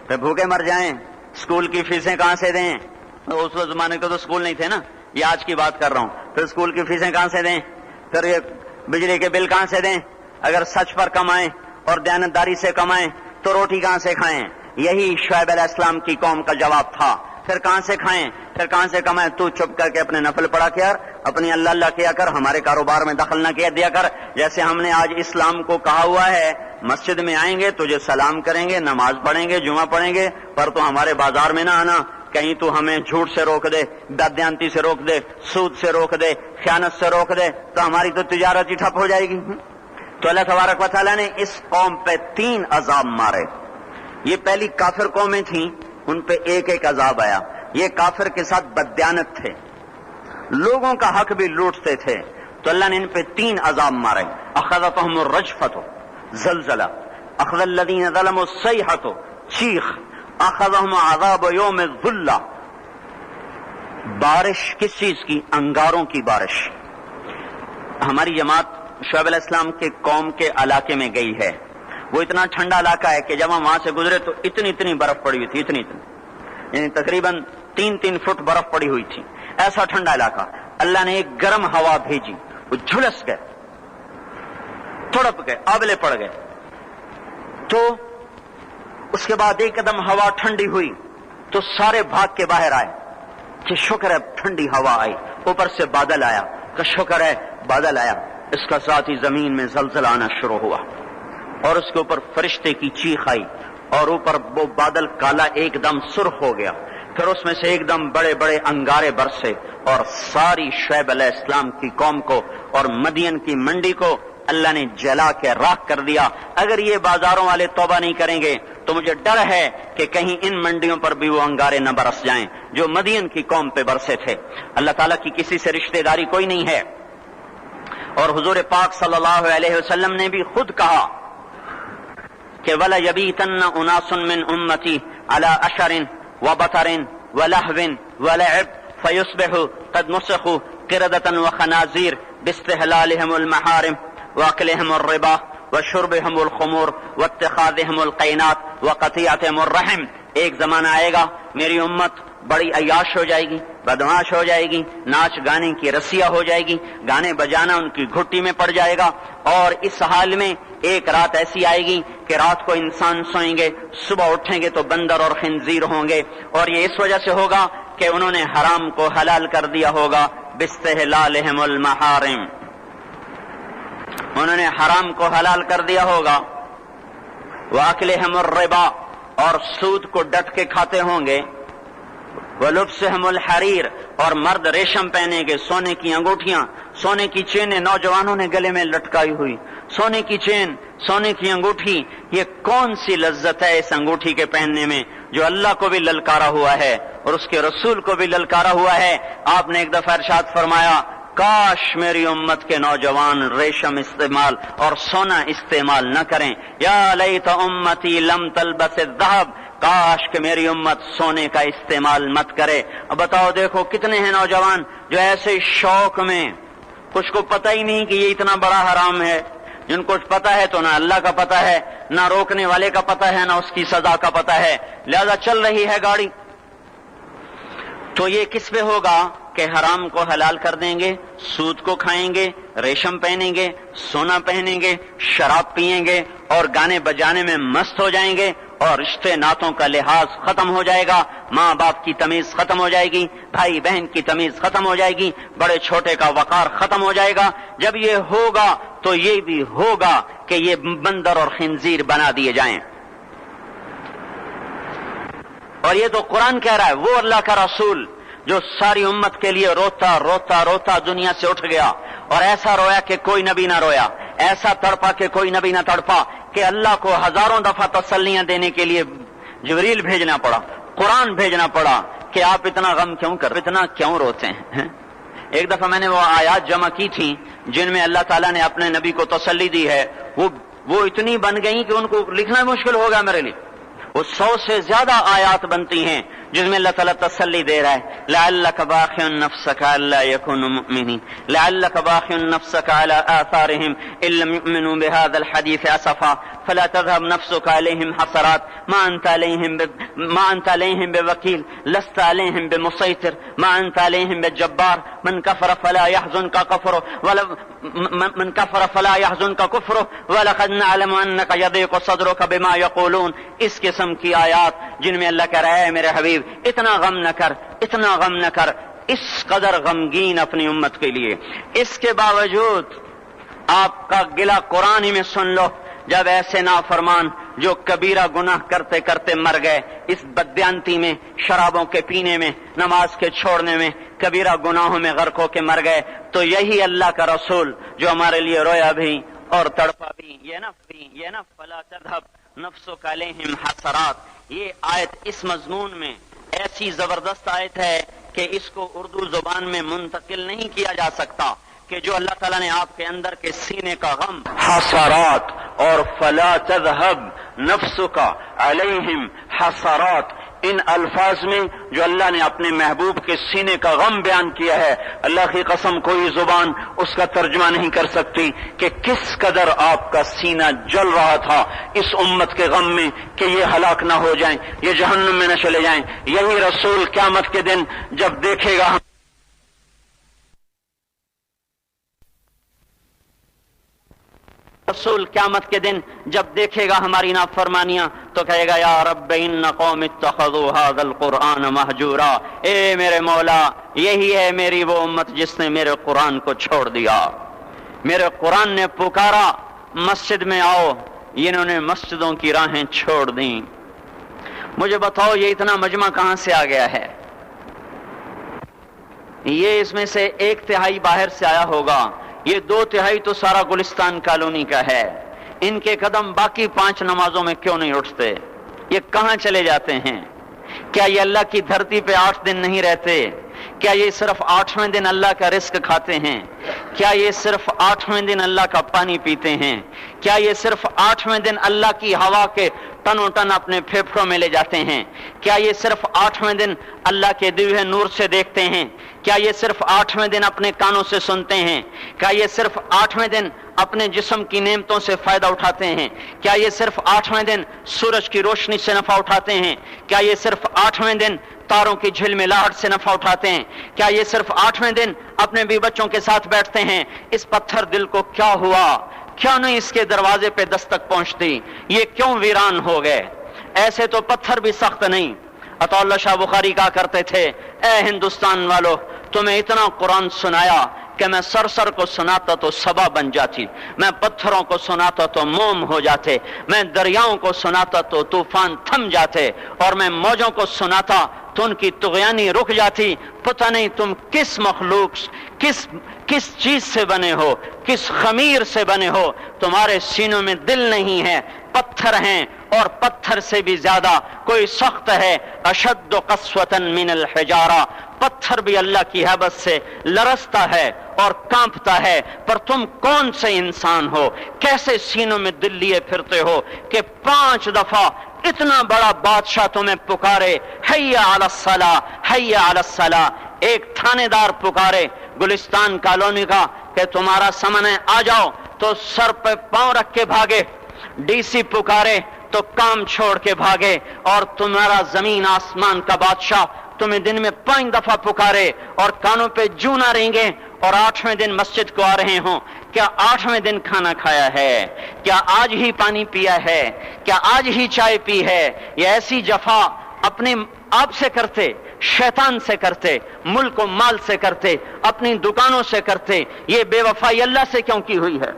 پھر بھوکے مر جائیں، اسکول کی فیسیں کہاں سے دیں. اس زمانے کو تو اسکول نہیں تھے نا، یہ آج کی بات کر رہا ہوں. پھر اسکول کی فیسیں کہاں سے دیں، پھر یہ بجلی کے بل کہاں سے دیں. اگر سچ پر کمائیں اور دیانتداری سے کمائیں تو روٹی کہاں سے کھائیں. یہی شعیب علیہ السلام کی قوم کا جواب تھا. پھر کہاں سے کھائیں، پھر کہاں سے کمائیں. تو چپ کر کے اپنے نفل پڑھا کر، اپنی اللہ اللہ کیا کر، ہمارے کاروبار میں دخل نہ کیا دیا کر. جیسے ہم نے آج اسلام کو کہا ہوا ہے مسجد میں آئیں گے تجھے سلام کریں گے، نماز پڑھیں گے، جمعہ پڑھیں گے، پر تو ہمارے بازار میں نہ آنا. کہیں تو ہمیں جھوٹ سے روک دے، بددیانتی سے روک دے، سود سے روک دے، خیانت سے روک دے، تو ہماری تو تجارت ہی ٹھپ ہو جائے گی. تو اللہ تبارک و تعالیٰ نے اس قوم پہ 3 عذاب مارے. یہ پہلی کافر قومیں تھیں، ان پہ ایک ایک عذاب آیا. یہ کافر کے ساتھ بددیانت تھے، لوگوں کا حق بھی لوٹتے تھے، تو اللہ نے ان پہ 3 عذاب مارے. اخذتهم الرجفة زلزلہ، اخذ الذین ظلموا الصیحة چیخ، اخذهم عذاب یوم الظلہ. بارش کس چیز کی؟ انگاروں کی بارش. ہماری جماعت شعیب علیہ السلام کے قوم کے علاقے میں گئی ہے. وہ اتنا ٹھنڈا علاقہ ہے کہ جب ہم وہاں سے گزرے تو اتنی برف پڑی ہوئی تھی، اتنی یعنی تقریباً 3 فٹ برف پڑی ہوئی تھی. ایسا ٹھنڈا علاقہ. اللہ نے ایک گرم ہوا بھیجی، وہ جھلس گئے، تڑپ گئے، آبلے پڑ گئے. تو اس کے بعد ایک قدم ہوا ٹھنڈی ہوئی تو سارے بھاگ کے باہر آئے کہ شکر ہے ٹھنڈی ہوا آئی. اوپر سے بادل آیا کہ شکر ہے بادل آیا. اس کا ساتھ ہی زمین میں زلزلہ آنا شروع ہوا اور اس کے اوپر فرشتے کی چیخ آئی اور اوپر وہ بادل کالا ایک دم سرخ ہو گیا. پھر اس میں سے ایک دم بڑے بڑے انگارے برسے اور ساری شعیب علیہ السلام کی قوم کو اور مدین کی منڈی کو اللہ نے جلا کے راکھ کر دیا۔ اگر یہ بازاروں والے توبہ نہیں کریں گے تو مجھے ڈر ہے کہ کہیں ان منڈیوں پر بھی وہ انگارے نہ برس جائیں جو مدین کی قوم پہ برسے تھے۔ اللہ تعالیٰ کی کسی سے رشتہ داری کوئی نہیں ہے، اور حضور پاک صلی اللہ علیہ وسلم نے بھی خود کہا کہ وَلَا يَبِيتَنَّ أُنَاسٌ مِّنْ أُمَّتِي عَلَىٰ أَشَرٍ وَبَطَرٍ وَلَهْوٍ وَلَعِبٍ فَيُصْبِحُوا قَدْ مُسِخُوا قِرَدَةً وَخَنَازِيرَ بِاسْتِحْلَالِهِمُ الْمَحَارِمِ وَأَكْلِهِمُ الرِّبَا وَشُرْبِهِمُ الْخُمُورِ وَاتِّخَاذِهِمُ الْقَيْنَاتِ وَقَطِيعَتِهِمُ الرَّحِمِ۔ ایک زمانہ آئے گا میری امت بڑی عیاش ہو جائے گی، بدمعاش ہو جائے گی، ناچ گانے کی رسیا ہو جائے گی، گانے بجانا ان کی گھٹی میں پڑ جائے گا، اور اس حال میں ایک رات ایسی آئے گی کہ رات کو انسان سوئیں گے، صبح اٹھیں گے تو بندر اور خنزیر ہوں گے، اور یہ اس وجہ سے ہوگا کہ انہوں نے حرام کو حلال کر دیا ہوگا باستحلالہم المحارم، انہوں نے حرام کو حلال کر دیا ہوگا، وَأَكْلِهِمُ الرِّبَا، اور سود کو ڈٹ کے کھاتے ہوں گے، وَلُبْسِهِمُ الْحَرِيرَ، اور مرد ریشم پہنے گے، سونے کی انگوٹھیاں، سونے کی چینیں نوجوانوں نے گلے میں لٹکائی ہوئی، سونے کی چین، سونے کی انگوٹھی، یہ کون سی لذت ہے اس انگوٹھی کے پہننے میں جو اللہ کو بھی للکارا ہوا ہے اور اس کے رسول کو بھی للکارا ہوا ہے۔ آپ نے ایک دفعہ ارشاد فرمایا کاش میری امت کے نوجوان ریشم استعمال اور سونا استعمال نہ کریں، یا لیت امتی لم تلبس الذهب، کاش کہ میری امت سونے کا استعمال مت کرے۔ اب بتاؤ دیکھو کتنے ہیں نوجوان جو ایسے شوق میں، کچھ کو پتہ ہی نہیں کہ یہ اتنا بڑا حرام ہے، جن کو پتہ ہے تو نہ اللہ کا پتہ ہے، نہ روکنے والے کا پتہ ہے، نہ اس کی سزا کا پتہ ہے، لہذا چل رہی ہے گاڑی۔ تو یہ کس پہ ہوگا کہ حرام کو حلال کر دیں گے، سود کو کھائیں گے، ریشم پہنیں گے، سونا پہنیں گے، شراب پئیں گے اور گانے بجانے میں مست ہو جائیں گے، اور رشتے ناتوں کا لحاظ ختم ہو جائے گا، ماں باپ کی تمیز ختم ہو جائے گی، بھائی بہن کی تمیز ختم ہو جائے گی، بڑے چھوٹے کا وقار ختم ہو جائے گا۔ جب یہ ہوگا تو یہ بھی ہوگا کہ یہ بندر اور خنزیر بنا دیے جائیں۔ اور یہ تو قرآن کہہ رہا ہے، وہ اللہ کا رسول جو ساری امت کے لیے روتا روتا روتا دنیا سے اٹھ گیا، اور ایسا رویا کہ کوئی نبی نہ رویا، ایسا تڑپا کہ کوئی نبی نہ تڑپا، کہ اللہ کو ہزاروں دفعہ تسلیاں دینے کے لیے جبریل بھیجنا پڑا، قرآن بھیجنا پڑا کہ آپ اتنا غم کیوں کر، اتنا کیوں روتے ہیں۔ ایک دفعہ میں نے وہ آیات جمع کی تھی جن میں اللہ تعالیٰ نے اپنے نبی کو تسلی دی ہے، وہ اتنی بن گئی کہ ان کو لکھنا مشکل ہو گیا میرے لیے۔ وہ 100 سے زیادہ آیات بنتی ہیں جس میں اللہ تعالیٰ تسلی دے رہا ہے، لعلک باخع نفسک الا یکونوا مؤمنین، لعلک باخع نفسک علی آثارهم ان لم یؤمنوا بهذا الحدیث اسفا فلا تذهب نفسك عليهم حسرات ما انت عليهم بوکیل لست عليهم بمسيطر ما انت عليهم بجبار من كفر فلا يحزنك كفره ولقد نعلم انك يضيق صدرك بما يقولون۔ اس قسم کی آیات جن میں اللہ کہہ رہا ہے میرے حبیب اتنا غم نہ کر، اتنا غم نہ کر، اس قدر غمگین اپنی امت کے لیے۔ اس کے باوجود آپ کا گلہ قرآن ہی میں سن لو، جب ایسے نافرمان جو کبیرہ گناہ کرتے کرتے مر گئے، اس بددیانتی میں، شرابوں کے پینے میں، نماز کے چھوڑنے میں، کبیرہ گناہوں میں غرق ہو کے مر گئے، تو یہی اللہ کا رسول جو ہمارے لیے رویا بھی اور تڑپا بھی، یہ نفس فلا تذهب نفسک علیہم حسرات۔ یہ آیت اس مضمون میں ایسی زبردست آیت ہے کہ اس کو اردو زبان میں منتقل نہیں کیا جا سکتا، کہ جو اللہ تعالیٰ نے آپ کے اندر کے سینے کا غم، حسرات اور فلا تذهب نفسک علیہم حسرات، ان الفاظ میں جو اللہ نے اپنے محبوب کے سینے کا غم بیان کیا ہے، اللہ کی قسم کوئی زبان اس کا ترجمہ نہیں کر سکتی کہ کس قدر آپ کا سینہ جل رہا تھا اس امت کے غم میں کہ یہ ہلاک نہ ہو جائیں، یہ جہنم میں نہ چلے جائیں۔ یہی رسول قیامت کے دن جب دیکھے گا رسول قیامت کے دن جب دیکھے گا ہماری نافرمانیاں تو کہے گا یا رب ان قوم اتخذوا هذا القرآن مہجورا، اے میرے مولا یہی ہے میری وہ امت جس نے میرے قرآن کو چھوڑ دیا، میرے قرآن نے پکارا مسجد میں آؤ، انہوں نے مسجدوں کی راہیں چھوڑ دیں۔ مجھے بتاؤ یہ اتنا مجمع کہاں سے آ گیا ہے؟ یہ اس میں سے 1/3 باہر سے آیا ہوگا، یہ 2/3 تو سارا گلستان کالونی کا ہے، ان کے قدم باقی 5 نمازوں میں کیوں نہیں اٹھتے؟ یہ کہاں چلے جاتے ہیں؟ کیا یہ اللہ کی دھرتی پہ 8 دن نہیں رہتے؟ کیا یہ صرف 8ویں دن اللہ کا رزق کھاتے ہیں؟ کیا یہ صرف 8ویں دن اللہ کا پانی پیتے ہیں؟ کیا یہ صرف 8ویں دن اللہ کی ہوا کے ٹنوں ٹن اپنے پھیپھڑوں میں لے جاتے ہیں؟ کیا یہ صرف 8ویں دن اللہ کے دیے نور سے دیکھتے ہیں؟ کیا یہ صرف 8ویں دن اپنے کانوں سے سنتے ہیں؟ کیا یہ صرف 8ویں دن اپنے جسم کی نعمتوں سے فائدہ اٹھاتے ہیں؟ کیا یہ صرف 8ویں دن سورج کی روشنی سے نفع اٹھاتے ہیں؟ کیا یہ صرف 8ویں دن تاروں کی جھلملاہٹ سے نفع اٹھاتے ہیں؟ کیا یہ صرف 8ویں دن اپنے بھی بچوں کے ساتھ بیٹھتے ہیں؟ اس پتھر دل کو کیا ہوا؟ کیا نہیں اس کے دروازے پہ دستک پہنچتی؟ یہ کیوں ویران ہو گئے؟ ایسے تو پتھر بھی سخت نہیں۔ عطا اللہ شاہ بخاری کہا کرتے تھے، اے ہندوستان والو، تمہیں اتنا قرآن سنایا کہ میں سر کو سناتا تو صبا بن جاتی، میں پتھروں کو سناتا تو موم ہو جاتے، میں دریاؤں کو سناتا تو طوفان تھم جاتے، اور میں موجوں کو سناتا تو ان کی طغیانی رک جاتی۔ پتہ نہیں تم کس مخلوق، کس چیز سے بنے ہو، کس خمیر سے بنے ہو، تمہارے سینوں میں دل نہیں ہے، پتھر ہیں، اور پتھر سے بھی زیادہ کوئی سخت ہے۔ اشد قسوۃ من الحجارہ، پتھر بھی اللہ کی ہیبت سے لرزتا ہے اور کانپتا ہے، پر تم کون سے انسان ہو، کیسے سینوں میں دل لیے پھرتے ہو کہ 5 دفعہ اتنا بڑا بادشاہ تمہیں پکارے، حی علی الصلاۃ، حی علی الصلاۃ۔ ایک تھانے دار پکارے گلستان کالونی کا کہ تمہارا سمن ہے آ جاؤ، تو سر پہ پاؤں رکھ کے بھاگے۔ ڈی سی پکارے تو کام چھوڑ کے بھاگے، اور تمہارا زمین آسمان کا بادشاہ تمہیں دن میں 5 دفعہ پکارے اور کانوں پہ جوں نہ رہیں گے، اور 8ویں دن مسجد کو آ رہے ہوں۔ کیا 8ویں دن کھانا کھایا ہے؟ کیا آج ہی پانی پیا ہے؟ کیا آج ہی چائے پی ہے؟ یہ ایسی جفا اپنے آپ سے کرتے، شیطان سے کرتے، ملک و مال سے کرتے، اپنی دکانوں سے کرتے، یہ بے وفائی اللہ سے کیوں کی ہوئی ہے؟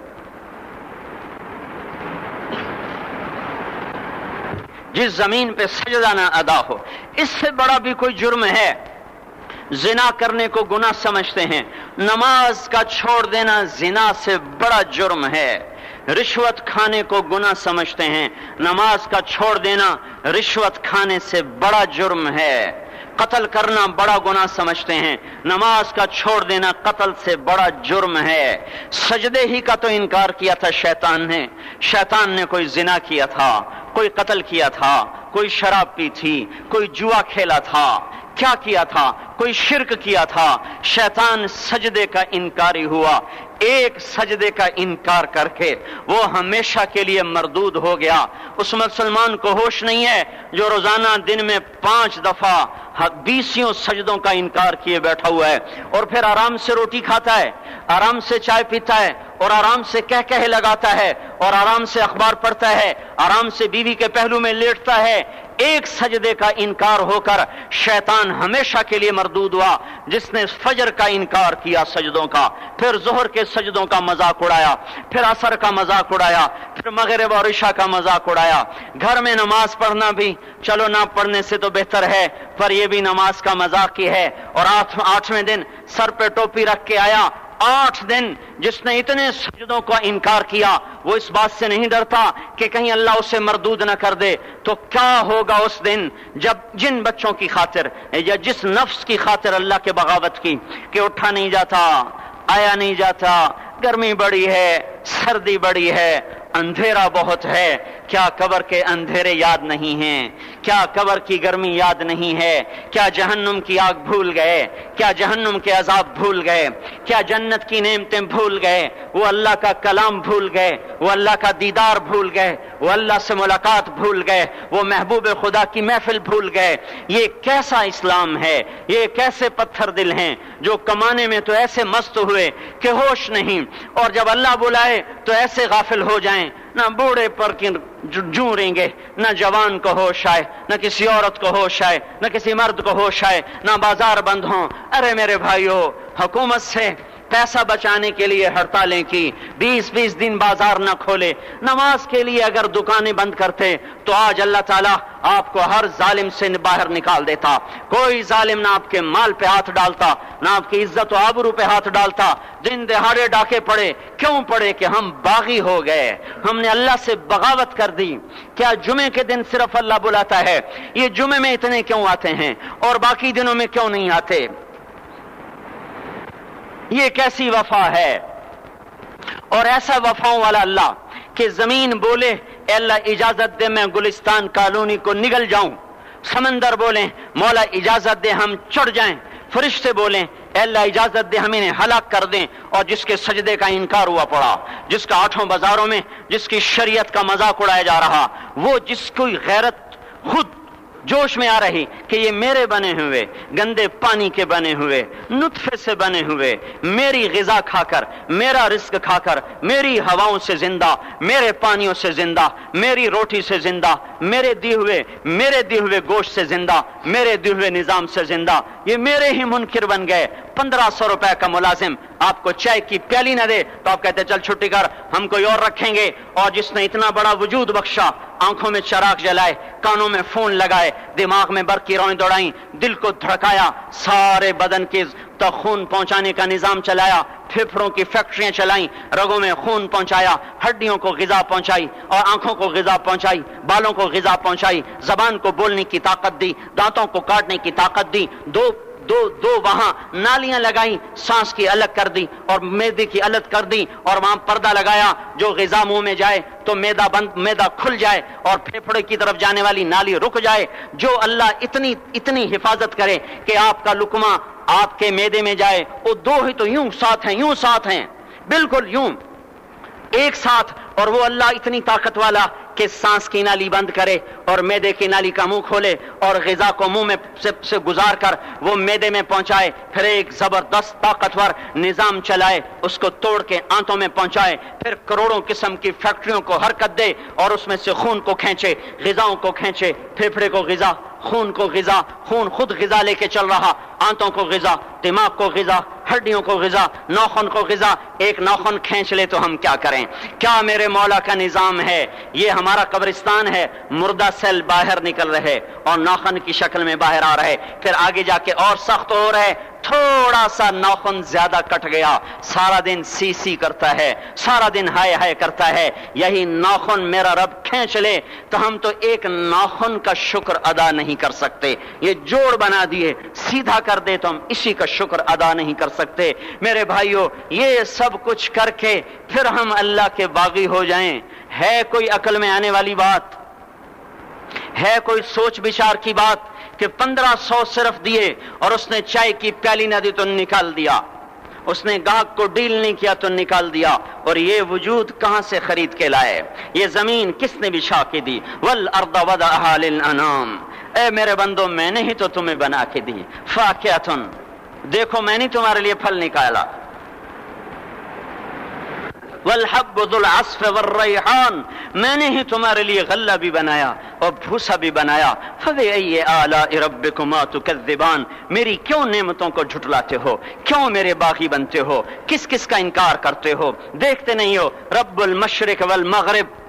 جس زمین پہ سجدہ نہ ادا ہو، اس سے بڑا بھی کوئی جرم ہے؟ زنا کرنے کو گناہ سمجھتے ہیں، نماز کا چھوڑ دینا زنا سے بڑا جرم ہے۔ رشوت کھانے کو گناہ سمجھتے ہیں، نماز کا چھوڑ دینا رشوت کھانے سے بڑا جرم ہے۔ قتل کرنا بڑا گناہ سمجھتے ہیں، نماز کا چھوڑ دینا قتل سے بڑا جرم ہے۔ سجدے ہی کا تو انکار کیا تھا شیطان نے کوئی زنا کیا تھا، کوئی قتل کیا تھا، کوئی شراب پی تھی، کوئی جوا کھیلا تھا، کیا کیا تھا؟ کوئی شرک کیا تھا۔ شیطان سجدے کا انکاری ہوا، ایک سجدے کا انکار کر کے وہ ہمیشہ کے لیے مردود ہو گیا۔ اس مسلمان کو ہوش نہیں ہے جو روزانہ دن میں 5 دفعہ 20 سجدوں کا انکار کیے بیٹھا ہوا ہے، اور پھر آرام سے روٹی کھاتا ہے، آرام سے چائے پیتا ہے، اور آرام سے کہہ لگاتا ہے، اور آرام سے اخبار پڑھتا ہے، آرام سے بیوی کے پہلو میں لیٹتا ہے۔ ایک سجدے کا انکار ہو کر شیطان ہمیشہ کے لیے مردود ہوا۔ جس نے فجر کا انکار کیا سجدوں کا، پھر ظہر کے سجدوں کا مذاق اڑایا، پھر عصر کا مذاق اڑایا، پھر مغرب اور عشاء کا مذاق اڑایا۔ گھر میں نماز پڑھنا بھی چلو نہ پڑھنے سے تو بہتر ہے، پر یہ بھی نماز کا مذاق ہی ہے۔ اور 8ویں دن سر پہ ٹوپی رکھ کے آیا۔ 8 دن جس نے اتنے سجدوں کا انکار کیا، وہ اس بات سے نہیں ڈرتا کہ کہیں اللہ اسے مردود نہ کر دے، تو کیا ہوگا اس دن جب جن بچوں کی خاطر یا جس نفس کی خاطر اللہ کے بغاوت کی کہ اٹھا نہیں جاتا، آیا نہیں جاتا، گرمی بڑی ہے، سردی بڑی ہے، اندھیرا بہت ہے۔ کیا قبر کے اندھیرے یاد نہیں ہیں؟ کیا قبر کی گرمی یاد نہیں ہے؟ کیا جہنم کی آگ بھول گئے؟ کیا جہنم کے عذاب بھول گئے؟ کیا جنت کی نعمتیں بھول گئے؟ وہ اللہ کا کلام بھول گئے، وہ اللہ کا دیدار بھول گئے، وہ اللہ سے ملاقات بھول گئے، وہ محبوب خدا کی محفل بھول گئے۔ یہ کیسا اسلام ہے؟ یہ کیسے پتھر دل ہیں جو کمانے میں تو ایسے مست ہوئے کہ ہوش نہیں، اور جب اللہ بلائے تو ایسے غافل ہو جائیں، نہ بوڑھے پر جوں رہیں گے، نہ جوان کو ہوش آئے، نہ کسی عورت کو ہوش آئے، نہ کسی مرد کو ہوش آئے، نہ بازار بند ہوں۔ ارے میرے بھائیو، حکومت سے پیسہ بچانے کے لیے ہڑتالیں کی، 20 دن بازار نہ کھولے، نماز کے لیے اگر دکانیں بند کرتے تو آج اللہ تعالیٰ آپ کو ہر ظالم سے باہر نکال دیتا، کوئی ظالم نہ آپ کے مال پہ ہاتھ ڈالتا، نہ آپ کی عزت و آبرو پہ ہاتھ ڈالتا۔ دن دہاڑے ڈاکے پڑے، کیوں پڑے؟ کہ ہم باغی ہو گئے، ہم نے اللہ سے بغاوت کر دی۔ کیا جمعے کے دن صرف اللہ بلاتا ہے؟ یہ جمعے میں اتنے کیوں آتے ہیں اور باقی دنوں میں کیوں نہیں آتے؟ یہ کیسی وفا ہے؟ اور ایسا وفاؤں والا اللہ کہ زمین بولے اے اللہ اجازت دے میں گلستان کالونی کو نگل جاؤں، سمندر بولیں مولا اجازت دے ہم چڑھ جائیں، فرشتے بولیں اے اللہ اجازت دے ہم انہیں ہلاک کر دیں، اور جس کے سجدے کا انکار ہوا پڑا، جس کا آٹھوں بازاروں میں جس کی شریعت کا مذاق اڑایا جا رہا، وہ جس کی غیرت خود جوش میں آ رہی کہ یہ میرے بنے ہوئے گندے پانی کے بنے ہوئے نطفے سے بنے ہوئے، میری غذا کھا کر، میرا رزق کھا کر، میری ہواؤں سے زندہ، میرے پانیوں سے زندہ، میری روٹی سے زندہ، میرے دی ہوئے گوشت سے زندہ، میرے دی ہوئے نظام سے زندہ، یہ میرے ہی منکر بن گئے۔ 1500 روپے کا ملازم آپ کو چائے کی پیالی نہ دے تو آپ کہتے چل چھٹی کر، ہم کوئی اور رکھیں گے۔ اور جس نے اتنا بڑا وجود بخشا، آنکھوں میں چراغ جلائے، کانوں میں فون لگائے، دماغ میں برقی روئیں دوڑائیں، دل کو دھڑکایا، سارے بدن کے تک خون پہنچانے کا نظام چلایا، پھیپھڑوں کی فیکٹریاں چلائیں، رگوں میں خون پہنچایا، ہڈیوں کو غذا پہنچائی اور آنکھوں کو غذا پہنچائی، بالوں کو غذا پہنچائی، زبان کو بولنے کی طاقت دی، دانتوں کو کاٹنے کی طاقت دی، دو وہاں نالیاں لگائیں، سانس کی الگ کر دی اور معدے کی الگ کر دی، اور وہاں پردہ لگایا، جو غذا منہ میں جائے تو معدہ کھل جائے اور پھیپھڑے کی طرف جانے والی نالی رک جائے۔ جو اللہ اتنی حفاظت کرے کہ آپ کا لقمہ آپ کے معدے میں جائے، وہ دو ہی تو یوں ساتھ ہیں بالکل یوں ایک ساتھ، اور وہ اللہ اتنی طاقت والا کہ سانس کی نالی بند کرے اور معدے کی نالی کا منہ کھولے اور غذا کو منہ میں سے گزار کر وہ معدے میں پہنچائے، پھر ایک زبردست طاقتور نظام چلائے، اس کو توڑ کے آنتوں میں پہنچائے، پھر کروڑوں قسم کی فیکٹریوں کو حرکت دے اور اس میں سے خون کو کھینچے، غذاؤں کو کھینچے، پھیپھڑے کو غذا، خون کو غذا، خون خود غذا لے کے چل رہا، آنتوں کو غذا، دماغ کو غذا، ہڈیوں کو غذا، ناخن کو غذا۔ ایک ناخن کھینچ لے تو ہم کیا کریں؟ کیا میرے مولا کا نظام ہے؟ یہ ہمارا قبرستان ہے، مردہ سیل باہر نکل رہے اور ناخن کی شکل میں باہر آ رہے، پھر آگے جا کے اور سخت ہو رہے، تھوڑا سا ناخن زیادہ کٹ گیا، سارا دن سی کرتا ہے، سارا دن ہائے کرتا ہے، یہی ناخن میرا رب کھینچ لے تو ہم تو ایک ناخن کا شکر ادا نہیں کر سکتے، یہ جوڑ بنا دیے، سیدھا کر دے تو ہم اسی کا شکر ادا نہیں کر سکتے۔ میرے بھائیو، یہ سب کچھ کر کے پھر ہم اللہ کے باغی ہو جائیں، ہے کوئی عقل میں آنے والی بات؟ ہے کوئی سوچ بچار کی بات کہ 1500 صرف دیے اور اس نے چائے کی پیالی نہ دی تو نکال دیا، اس نے گاہک کو ڈیل نہیں کیا تو نکال دیا، اور یہ وجود کہاں سے خرید کے لائے؟ یہ زمین کس نے بچھا کے دی؟ والارض وضعها للانام، اے میرے بندو میں نے ہی تو تمہیں بنا کے دی، فاکہۃ، دیکھو میں نے تمہارے لیے پھل نکالا، والحب ذو العصف والریحان، میں نے ہی تمہارے لیے غلہ بھی بنایا اور بھوسا بھی بنایا، فبأي آلاء ربكما تكذبان، میری کیوں نعمتوں کو جھٹلاتے ہو؟ کیوں میرے باغی بنتے ہو؟ کس کا انکار کرتے ہو؟ دیکھتے نہیں ہو رب المشرق والمغرب،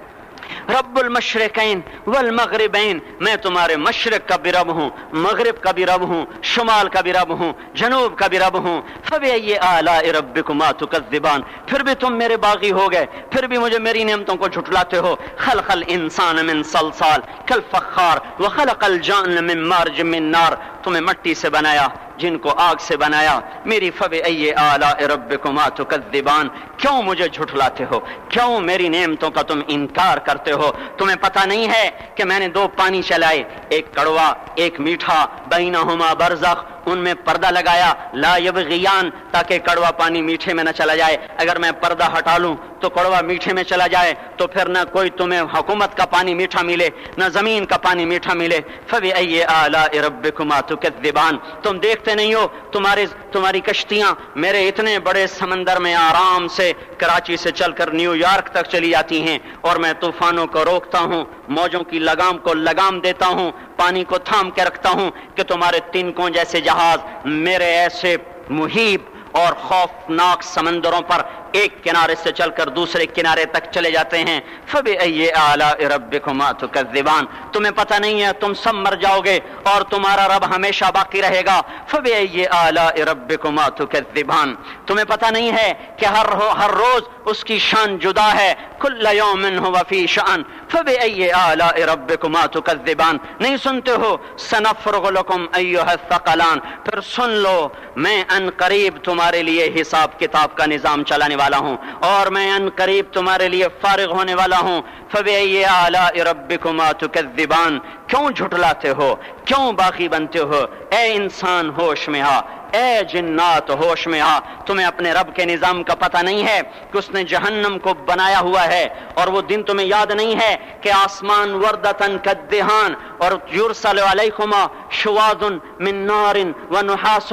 رب المشرقین والمغربین، میں تمہارے مشرق کا بھی رب ہوں، مغرب کا بھی رب ہوں، شمال کا بھی رب ہوں، جنوب کا بھی رب ہوں۔ فبأي آلاء ربكما تكذبان، پھر بھی تم میرے باغی ہو گئے، پھر بھی مجھے میری نعمتوں کو جھٹلاتے ہو۔ خلق الانسان من صلصال کالفخار وخلق الجان من مارج من نار، تمہیں مٹی سے بنایا، جن کو آگ سے بنایا۔ میری فبأي آلاء ربكما تكذبان، کیوں مجھے جھٹلاتے ہو؟ کیوں میری نعمتوں کا تم انکار کرتے ہو؟ تمہیں پتہ نہیں ہے کہ میں نے دو پانی چلائے، ایک کڑوا ایک میٹھا، بینہما برزخ، ان میں پردہ لگایا، لا یبغیان، تاکہ کڑوا پانی میٹھے میں نہ چلا جائے، اگر میں پردہ ہٹا لوں تو کڑوا میٹھے میں چلا جائے تو پھر نہ کوئی تمہیں حکومت کا پانی میٹھا ملے، نہ زمین کا پانی میٹھا ملے۔ فبأي آلاء ربكما تكذبان، تم دیکھتے نہیں ہو تمہاری کشتیاں میرے اتنے بڑے سمندر میں آرام سے کراچی سے چل کر نیو یارک تک چلی جاتی ہیں، اور میں طوفانوں کو روکتا ہوں، موجوں کی لگام کو لگام دیتا ہوں، پانی کو تھام کے رکھتا ہوں کہ تمہارے تنکوں جیسے جہاز میرے ایسے محیب اور خوفناک سمندروں پر ایک کنارے سے چل کر دوسرے کنارے تک چلے جاتے ہیں. فبأي آلاء ربكما تكذبان. تمہیں پتہ نہیں ہے تم سب مر جاؤ گے اور تمہارا رب ہمیشہ باقی رہے گا. فبأي آلاء ربكما تكذبان. تمہیں پتہ نہیں ہے کہ ہر روز اس کی شان جدا ہے. كل يوم هو في شأن. فبأي آلاء ربكما تكذبان. نہیں سنتے ہو سنفرغ لكم أيها الثقلان. پھر سن لو میں ان قریب تمہارے لیے حساب کتاب کا نظام چلانے والا ہوں اور میں ان قریب تمہارے لیے فارغ ہونے والا ہوں. فبأي آلاء ربكما تكذبان. کیوں جھٹلاتے ہو, کیوں باقی بنتے ہو؟ اے انسان ہوش میں آ, اے جنات ہوش میں آ. تمہیں اپنے رب کے نظام کا پتہ نہیں ہے کہ اس نے جہنم کو بنایا ہوا ہے, اور وہ دن تمہیں یاد نہیں ہے کہ آسمان وردتن کالدہان اور یرسل علیکما شواظ من نار ونحاس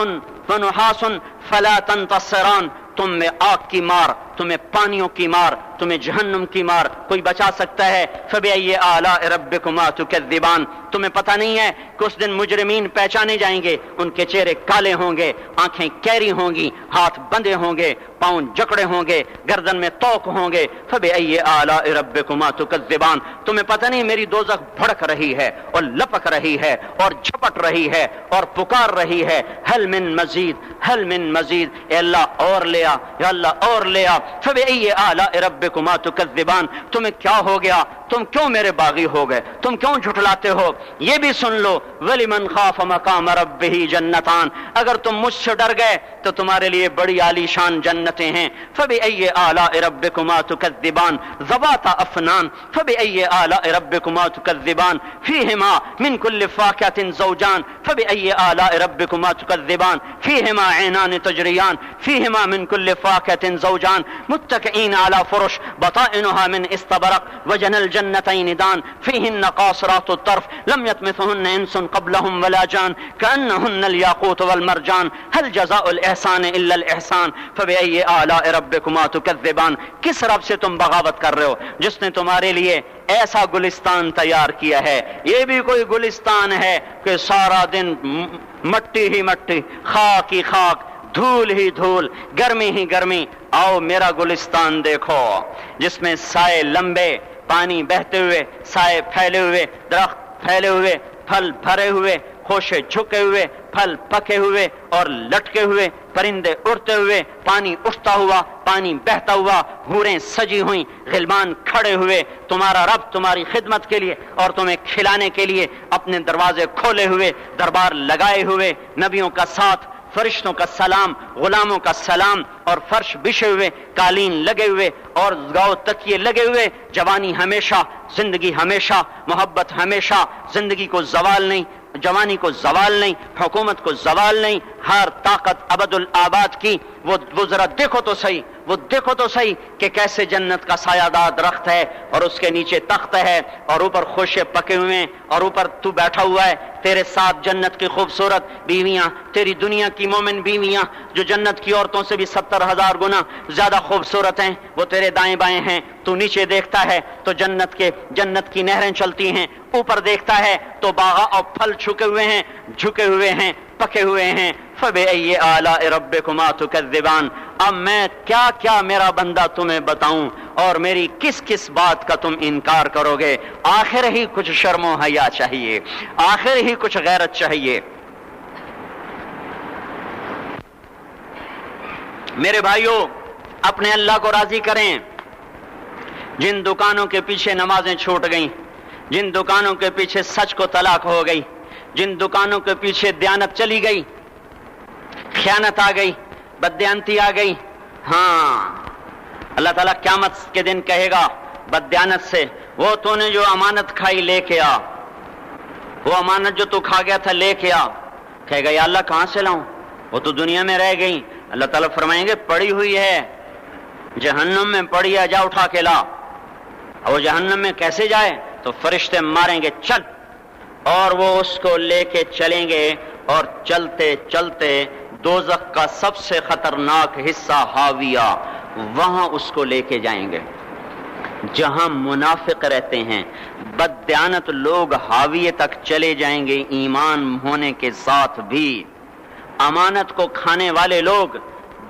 فلا تنتصران. تم میں آگ کی مار, تمہیں پانیوں کی مار, تمہیں جہنم کی مار کوئی بچا سکتا ہے؟ فبأي آلاء ربكما تكذبان. تمہیں پتہ نہیں ہے کہ اس دن مجرمین پہچانے جائیں گے, ان کے چہرے کالے ہوں گے, آنکھیں کیری ہوں گی, ہاتھ بندھے ہوں گے, پاؤں جکڑے ہوں گے, گردن میں توق ہوں گے. فبأي آلاء ربكما تكذبان. تمہیں پتہ نہیں میری دوزخ بھڑک رہی ہے اور لپک رہی ہے اور جھپٹ رہی ہے اور پکار رہی ہے, هل من مزید, هل من مزید. اے اللہ اور لے آ, یا اللہ اور لے آ. فبأي آلاء ربكما تكذبان. تمہیں کیا ہو گیا؟ تم کیوں میرے باغی ہو گئے؟ تم کیوں جھٹلاتے ہو؟ یہ بھی سن لو وَلِمَنْ خَافَ مَقَامَ رَبِّهِ جَنَّتَانِ. اگر تم مجھ سے ڈر گئے تو تمہارے لیے بڑی عالی شان جنتیں ہیں. فبأي آلاء ربكما تكذبان. ذواتا افنان. فبأي آلاء ربكما تكذبان. فيهما من كل فاكهة زوجان. فبأي آلاء ربكما تكذبان. فيهما عينان تجريان. فيهما من كل فاكهة زوجان متكئين على فرش بطائنها من استبرق وجنى الجنتين دان. فيهن قاصرات الطرف لم يطمثهن انس قبلهم ولا جان كأنهن الياقوت والمرجان. هل جزاء الإحسان إلا الإحسان. فبأي آلاء ربكما تكذبان. کس رب سے تم بغاوت کر رہے ہو جس نے تمہارے لیے ایسا گلستان تیار کیا ہے؟ یہ بھی کوئی گلستان ہے کہ سارا دن مٹی ہی مٹی, خاک ہی خاک, دھول ہی دھول, گرمی ہی گرمی. آؤ میرا گلستان دیکھو جس میں سائے لمبے, پانی بہتے ہوئے, سائے پھیلے ہوئے, درخت پھیلے ہوئے, پھل بھرے ہوئے, خوشے جھکے ہوئے, پھل پکے ہوئے اور لٹکے ہوئے, پرندے اڑتے ہوئے, پانی اٹھتا ہوا, پانی بہتا ہوا, حوریں سجی ہوئیں, غلمان کھڑے ہوئے. تمہارا رب تمہاری خدمت کے لیے اور تمہیں کھلانے کے لیے اپنے دروازے کھولے ہوئے, دربار لگائے ہوئے, نبیوں کا ساتھ, فرشتوں کا سلام, غلاموں کا سلام, اور فرش بچھے ہوئے, قالین لگے ہوئے اور گاؤ تکیے لگے ہوئے. جوانی ہمیشہ, زندگی ہمیشہ, محبت ہمیشہ, زندگی کو زوال نہیں, جوانی کو زوال نہیں, حکومت کو زوال نہیں, ہر طاقت ابد الآباد کی. وہ ذرا دیکھو تو صحیح, وہ دیکھو تو صحیح کہ کیسے جنت کا سایہ دار درخت ہے اور اس کے نیچے تخت ہے اور اوپر خوشے پکے ہوئے ہیں اور اوپر تو بیٹھا ہوا ہے. تیرے ساتھ جنت کی خوبصورت بیویاں, تیری دنیا کی مومن بیویاں جو جنت کی عورتوں سے بھی 70,000 گنا زیادہ خوبصورت ہیں, وہ تیرے دائیں بائیں ہیں. تو نیچے دیکھتا ہے تو جنت کی نہریں چلتی ہیں, اوپر دیکھتا ہے تو باغ اور پھل جھکے ہوئے ہیں, پکے ہوئے ہیں. فبأي آلاء ربكما تكذبان. اب میں کیا کیا میرا بندہ تمہیں بتاؤں اور میری کس کس بات کا تم انکار کرو گے؟ آخر ہی کچھ شرم و حیا چاہیے, آخر ہی کچھ غیرت چاہیے. میرے بھائیوں, اپنے اللہ کو راضی کریں. جن دکانوں کے پیچھے نمازیں چھوٹ گئیں, جن دکانوں کے پیچھے سچ کو طلاق ہو گئی, جن دکانوں کے پیچھے دیانت چلی گئی, خیانت آ گئی, بددیانتی آ گئی, ہاں اللہ تعالیٰ قیامت کے دن کہے گا بددیانت سے, وہ تو نے جو امانت کھائی لے کے آ, وہ امانت جو تو کھا گیا تھا لے کے آ. کہے گا یا اللہ کہاں سے لاؤں, وہ تو دنیا میں رہ گئی. اللہ تعالیٰ فرمائیں گے پڑی ہوئی ہے جہنم میں, پڑی ہے, جا اٹھا کے لا. اور وہ جہنم میں کیسے جائے؟ تو فرشتے ماریں گے چل, اور وہ اس کو لے کے چلیں گے اور چلتے چلتے دوزخ کا سب سے خطرناک حصہ حاویہ, وہاں اس کو لے کے جائیں گے جہاں منافق رہتے ہیں. بددیانت لوگ حاویے تک چلے جائیں گے ایمان ہونے کے ساتھ بھی. امانت کو کھانے والے لوگ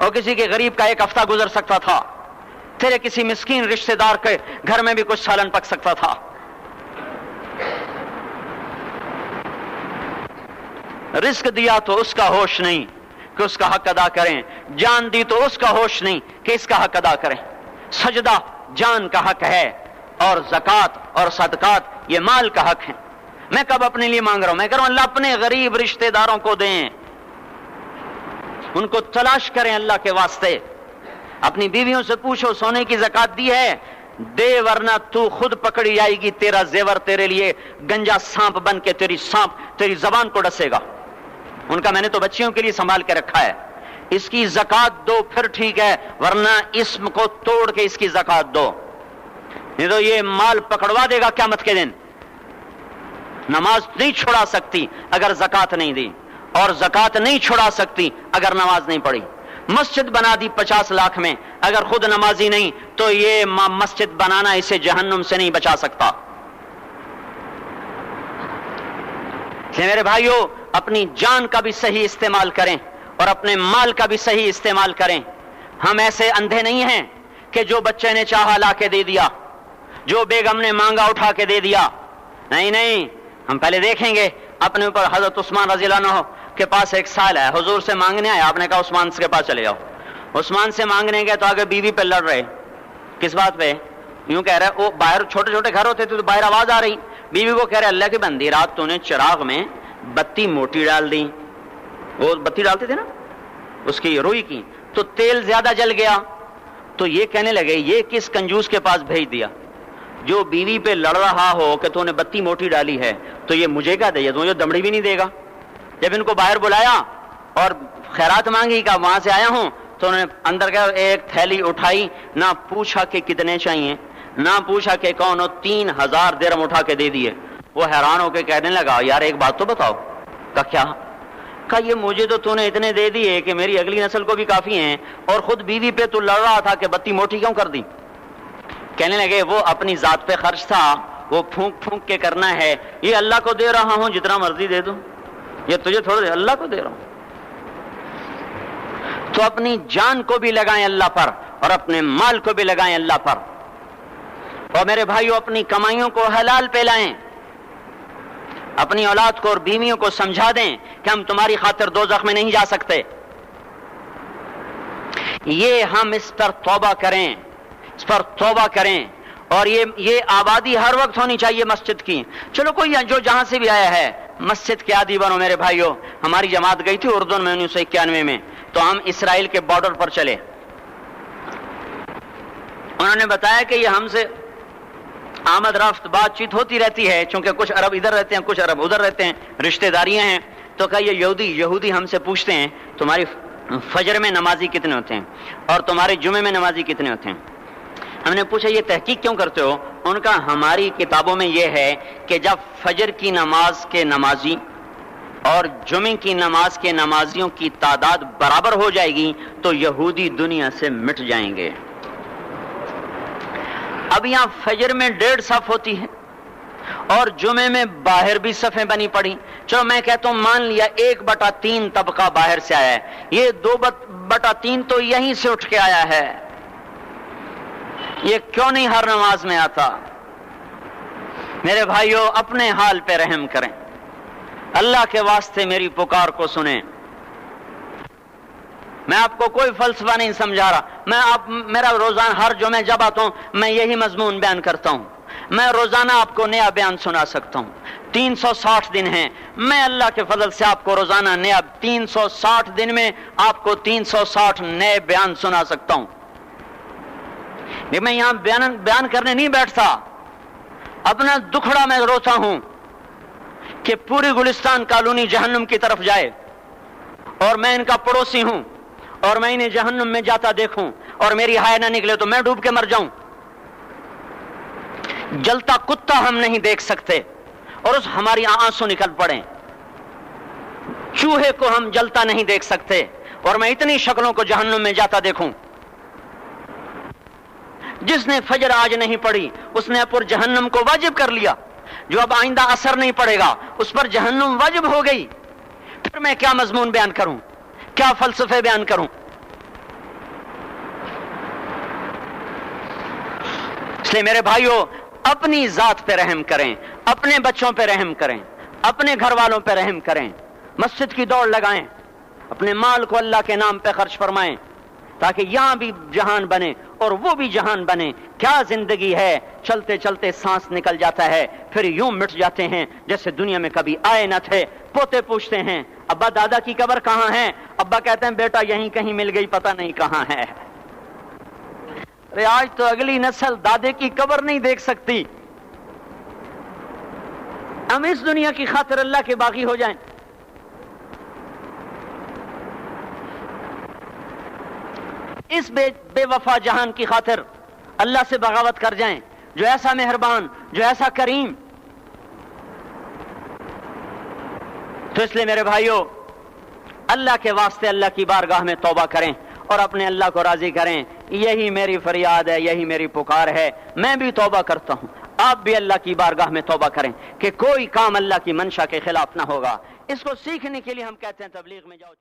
اور کسی کے غریب کا ایک ہفتہ گزر سکتا تھا، تیرے کسی مسکین رشتہ دار کے گھر میں بھی کچھ سالن پک سکتا تھا۔ رزق دیا تو اس کا ہوش نہیں کہ اس کا حق ادا کریں، جان دی تو اس کا ہوش نہیں کہ اس کا حق ادا کریں۔ سجدہ جان کا حق ہے، اور زکوٰۃ اور صدقات یہ مال کا حق ہے۔ میں کب اپنے لیے مانگ رہا ہوں؟ میں کہہ رہا ہوں اللہ اپنے غریب رشتہ داروں کو دیں، ان کو تلاش کریں اللہ کے واسطے۔ اپنی بیویوں سے پوچھو سونے کی زکوٰۃ دی ہے؟ دے، ورنہ تو خود پکڑی جائے گی، تیرا زیور تیرے لیے گنجا سانپ بن کے تیری زبان کو ڈسے گا۔ ان کا میں نے تو بچیوں کے لیے سنبھال کے رکھا ہے، اس کی زکوٰۃ دو پھر ٹھیک ہے، ورنہ اسم کو توڑ کے اس کی زکوٰۃ دو، نہیں تو یہ مال پکڑوا دے گا قیامت کے دن۔ نماز نہیں چھڑا سکتی اگر زکوٰۃ نہیں دی، اور زکوٰۃ نہیں چھڑا سکتی اگر نماز نہیں پڑھی۔ مسجد بنا دی 50 لاکھ میں، اگر خود نمازی نہیں تو یہ مسجد بنانا اسے جہنم سے نہیں بچا سکتا۔ میرے بھائیو، اپنی جان کا بھی صحیح استعمال کریں اور اپنے مال کا بھی صحیح استعمال کریں۔ ہم ایسے اندھے نہیں ہیں کہ جو بچے نے چاہا لا کے دے دیا، جو بیگم نے مانگا اٹھا کے دے دیا۔ نہیں، ہم پہلے دیکھیں گے۔ اپنے اوپر حضرت عثمان رضی اللہ عنہ کے پاس ایک سائل ہے، حضور سے مانگنے آیا، آپ نے کہا عثمان کے پاس چلے جاؤ۔ عثمان سے مانگنے گئے تو آگے بیوی پہ لڑ رہے۔ کس بات پہ؟ یوں کہہ رہے، وہ باہر چھوٹے چھوٹے گھر ہوتے تھے تو باہر آواز آ رہی، بیوی کو کہہ رہے اللہ کی بندی، رات تو نے چراغ میں بتی موٹی ڈال دی، وہ بتی ڈالتے تھے نا اس کی روئی کی، تو تیل زیادہ جل گیا۔ تو یہ کہنے لگے یہ کس کنجوس کے پاس بھیج دیا؟ جو بیوی پہ لڑ رہا ہو کہ تو نے بتی موٹی ڈالی ہے تو یہ مجھے کیا دے، تو یہ دمڑی بھی نہیں دے گا۔ جب ان کو باہر بلایا اور خیرات مانگی کہ وہاں سے آیا ہوں، تو انہوں نے اندر گیا، ایک تھیلی اٹھائی، نہ پوچھا کہ کتنے چاہیے، نہ پوچھا کہ کون ہو، 3000 درہم اٹھا کے دے دیے۔ وہ حیران ہو کے کہنے لگا یار ایک بات تو بتاؤ۔ کہا کیا؟ کہا یہ مجھے تو نے اتنے دے دیے کہ میری اگلی نسل کو بھی کافی ہیں، اور خود بیوی پہ تو لڑ رہا تھا کہ بتی موٹی کیوں کر دی؟ کہنے لگے وہ اپنی ذات پہ خرچ تھا، وہ پھونک پھونک کے کرنا ہے، یہ اللہ کو دے رہا ہوں جتنا مرضی دے دوں، یہ تجھے تھوڑا دے، اللہ کو دے رہا ہوں۔ تو اپنی جان کو بھی لگائیں اللہ پر اور اپنے مال کو بھی لگائیں اللہ پر۔ اور میرے بھائیوں، اپنی کمائیوں کو حلال پہ لائیں، اپنی اولاد کو اور بیویوں کو سمجھا دیں کہ ہم تمہاری خاطر دوزخ میں نہیں جا سکتے۔ یہ ہم اس پر توبہ کریں، اس پر توبہ کریں، اور یہ آبادی ہر وقت ہونی چاہیے مسجد کی۔ چلو کوئی جو جہاں سے بھی آیا ہے مسجد کے عادی بنو میرے بھائیوں۔ ہماری جماعت گئی تھی اردن میں 1991 میں، تو ہم اسرائیل کے بارڈر پر چلے۔ انہوں نے بتایا کہ یہ ہم سے آمد رفت بات چیت ہوتی رہتی ہے، چونکہ کچھ عرب ادھر رہتے ہیں کچھ عرب ادھر رہتے ہیں، رشتہ داریاں ہیں۔ تو کہا یہ یہودی ہم سے پوچھتے ہیں تمہاری فجر میں نمازی کتنے ہوتے ہیں اور تمہارے جمعے میں نمازی کتنے ہوتے ہیں؟ ہم نے پوچھا یہ تحقیق کیوں کرتے ہو؟ ان کا ہماری کتابوں میں یہ ہے کہ جب فجر کی نماز کے نمازی اور جمعے کی نماز کے نمازیوں کی تعداد برابر ہو جائے گی تو یہودی دنیا سے مٹ جائیں گے۔ اب یہاں فجر میں 1.5 صف ہوتی ہے اور جمعے میں باہر بھی صفیں بنی پڑی۔ چلو میں کہتا ہوں مان لیا 1/3 طبقہ باہر سے آیا ہے، یہ 2/3 تو یہیں سے اٹھ کے آیا ہے، یہ کیوں نہیں ہر نماز میں آتا؟ میرے بھائیوں اپنے حال پہ رحم کریں، اللہ کے واسطے میری پکار کو سنیں۔ میں آپ کو کوئی فلسفہ نہیں سمجھا رہا، میرا روزانہ ہر جمعہ جب آتا ہوں میں یہی مضمون بیان کرتا ہوں۔ میں روزانہ آپ کو نیا بیان سنا سکتا ہوں، 360 دن ہیں، میں اللہ کے فضل سے آپ کو روزانہ نیا 360 دن میں آپ کو 360 نئے بیان سنا سکتا ہوں۔ میں یہاں بیان کرنے نہیں بیٹھتا، اپنا دکھڑا میں روتا ہوں کہ پوری گلستان کالونی جہنم کی طرف جائے اور میں ان کا پڑوسی ہوں اور میں انہیں جہنم میں جاتا دیکھوں اور میری ہائے نہ نکلے تو میں ڈوب کے مر جاؤں۔ جلتا کتا ہم نہیں دیکھ سکتے اور اس ہماری آنسو نکل پڑیں، چوہے کو ہم جلتا نہیں دیکھ سکتے اور میں اتنی شکلوں کو جہنم میں جاتا دیکھوں۔ جس نے فجر آج نہیں پڑھی اس نے پر جہنم کو واجب کر لیا، جو اب آئندہ اثر نہیں پڑے گا اس پر جہنم واجب ہو گئی۔ پھر میں کیا مضمون بیان کروں، کیا فلسفے بیان کروں؟ اس لیے میرے بھائیوں اپنی ذات پہ رحم کریں، اپنے بچوں پہ رحم کریں، اپنے گھر والوں پہ رحم کریں، مسجد کی دوڑ لگائیں، اپنے مال کو اللہ کے نام پہ خرچ فرمائیں تاکہ یہاں بھی جہان بنے اور وہ بھی جہان بنے۔ کیا زندگی ہے، چلتے چلتے سانس نکل جاتا ہے، پھر یوں مٹ جاتے ہیں جیسے دنیا میں کبھی آئے نہ تھے۔ پوتے پوچھتے ہیں ابا دادا کی قبر کہاں ہے؟ ابا کہتے ہیں بیٹا یہیں کہیں مل گئی، پتہ نہیں کہاں ہے۔ ارے آج تو اگلی نسل دادے کی قبر نہیں دیکھ سکتی، ہم اس دنیا کی خاطر اللہ کے باغی ہو جائیں۔ اس بے وفا جہان کی خاطر اللہ سے بغاوت کر جائیں جو ایسا مہربان، جو ایسا کریم۔ تو اس لیے میرے بھائیوں اللہ کے واسطے اللہ کی بارگاہ میں توبہ کریں اور اپنے اللہ کو راضی کریں۔ یہی میری فریاد ہے، یہی میری پکار ہے، میں بھی توبہ کرتا ہوں، آپ بھی اللہ کی بارگاہ میں توبہ کریں کہ کوئی کام اللہ کی منشا کے خلاف نہ ہوگا۔ اس کو سیکھنے کے لیے ہم کہتے ہیں تبلیغ میں جاؤ۔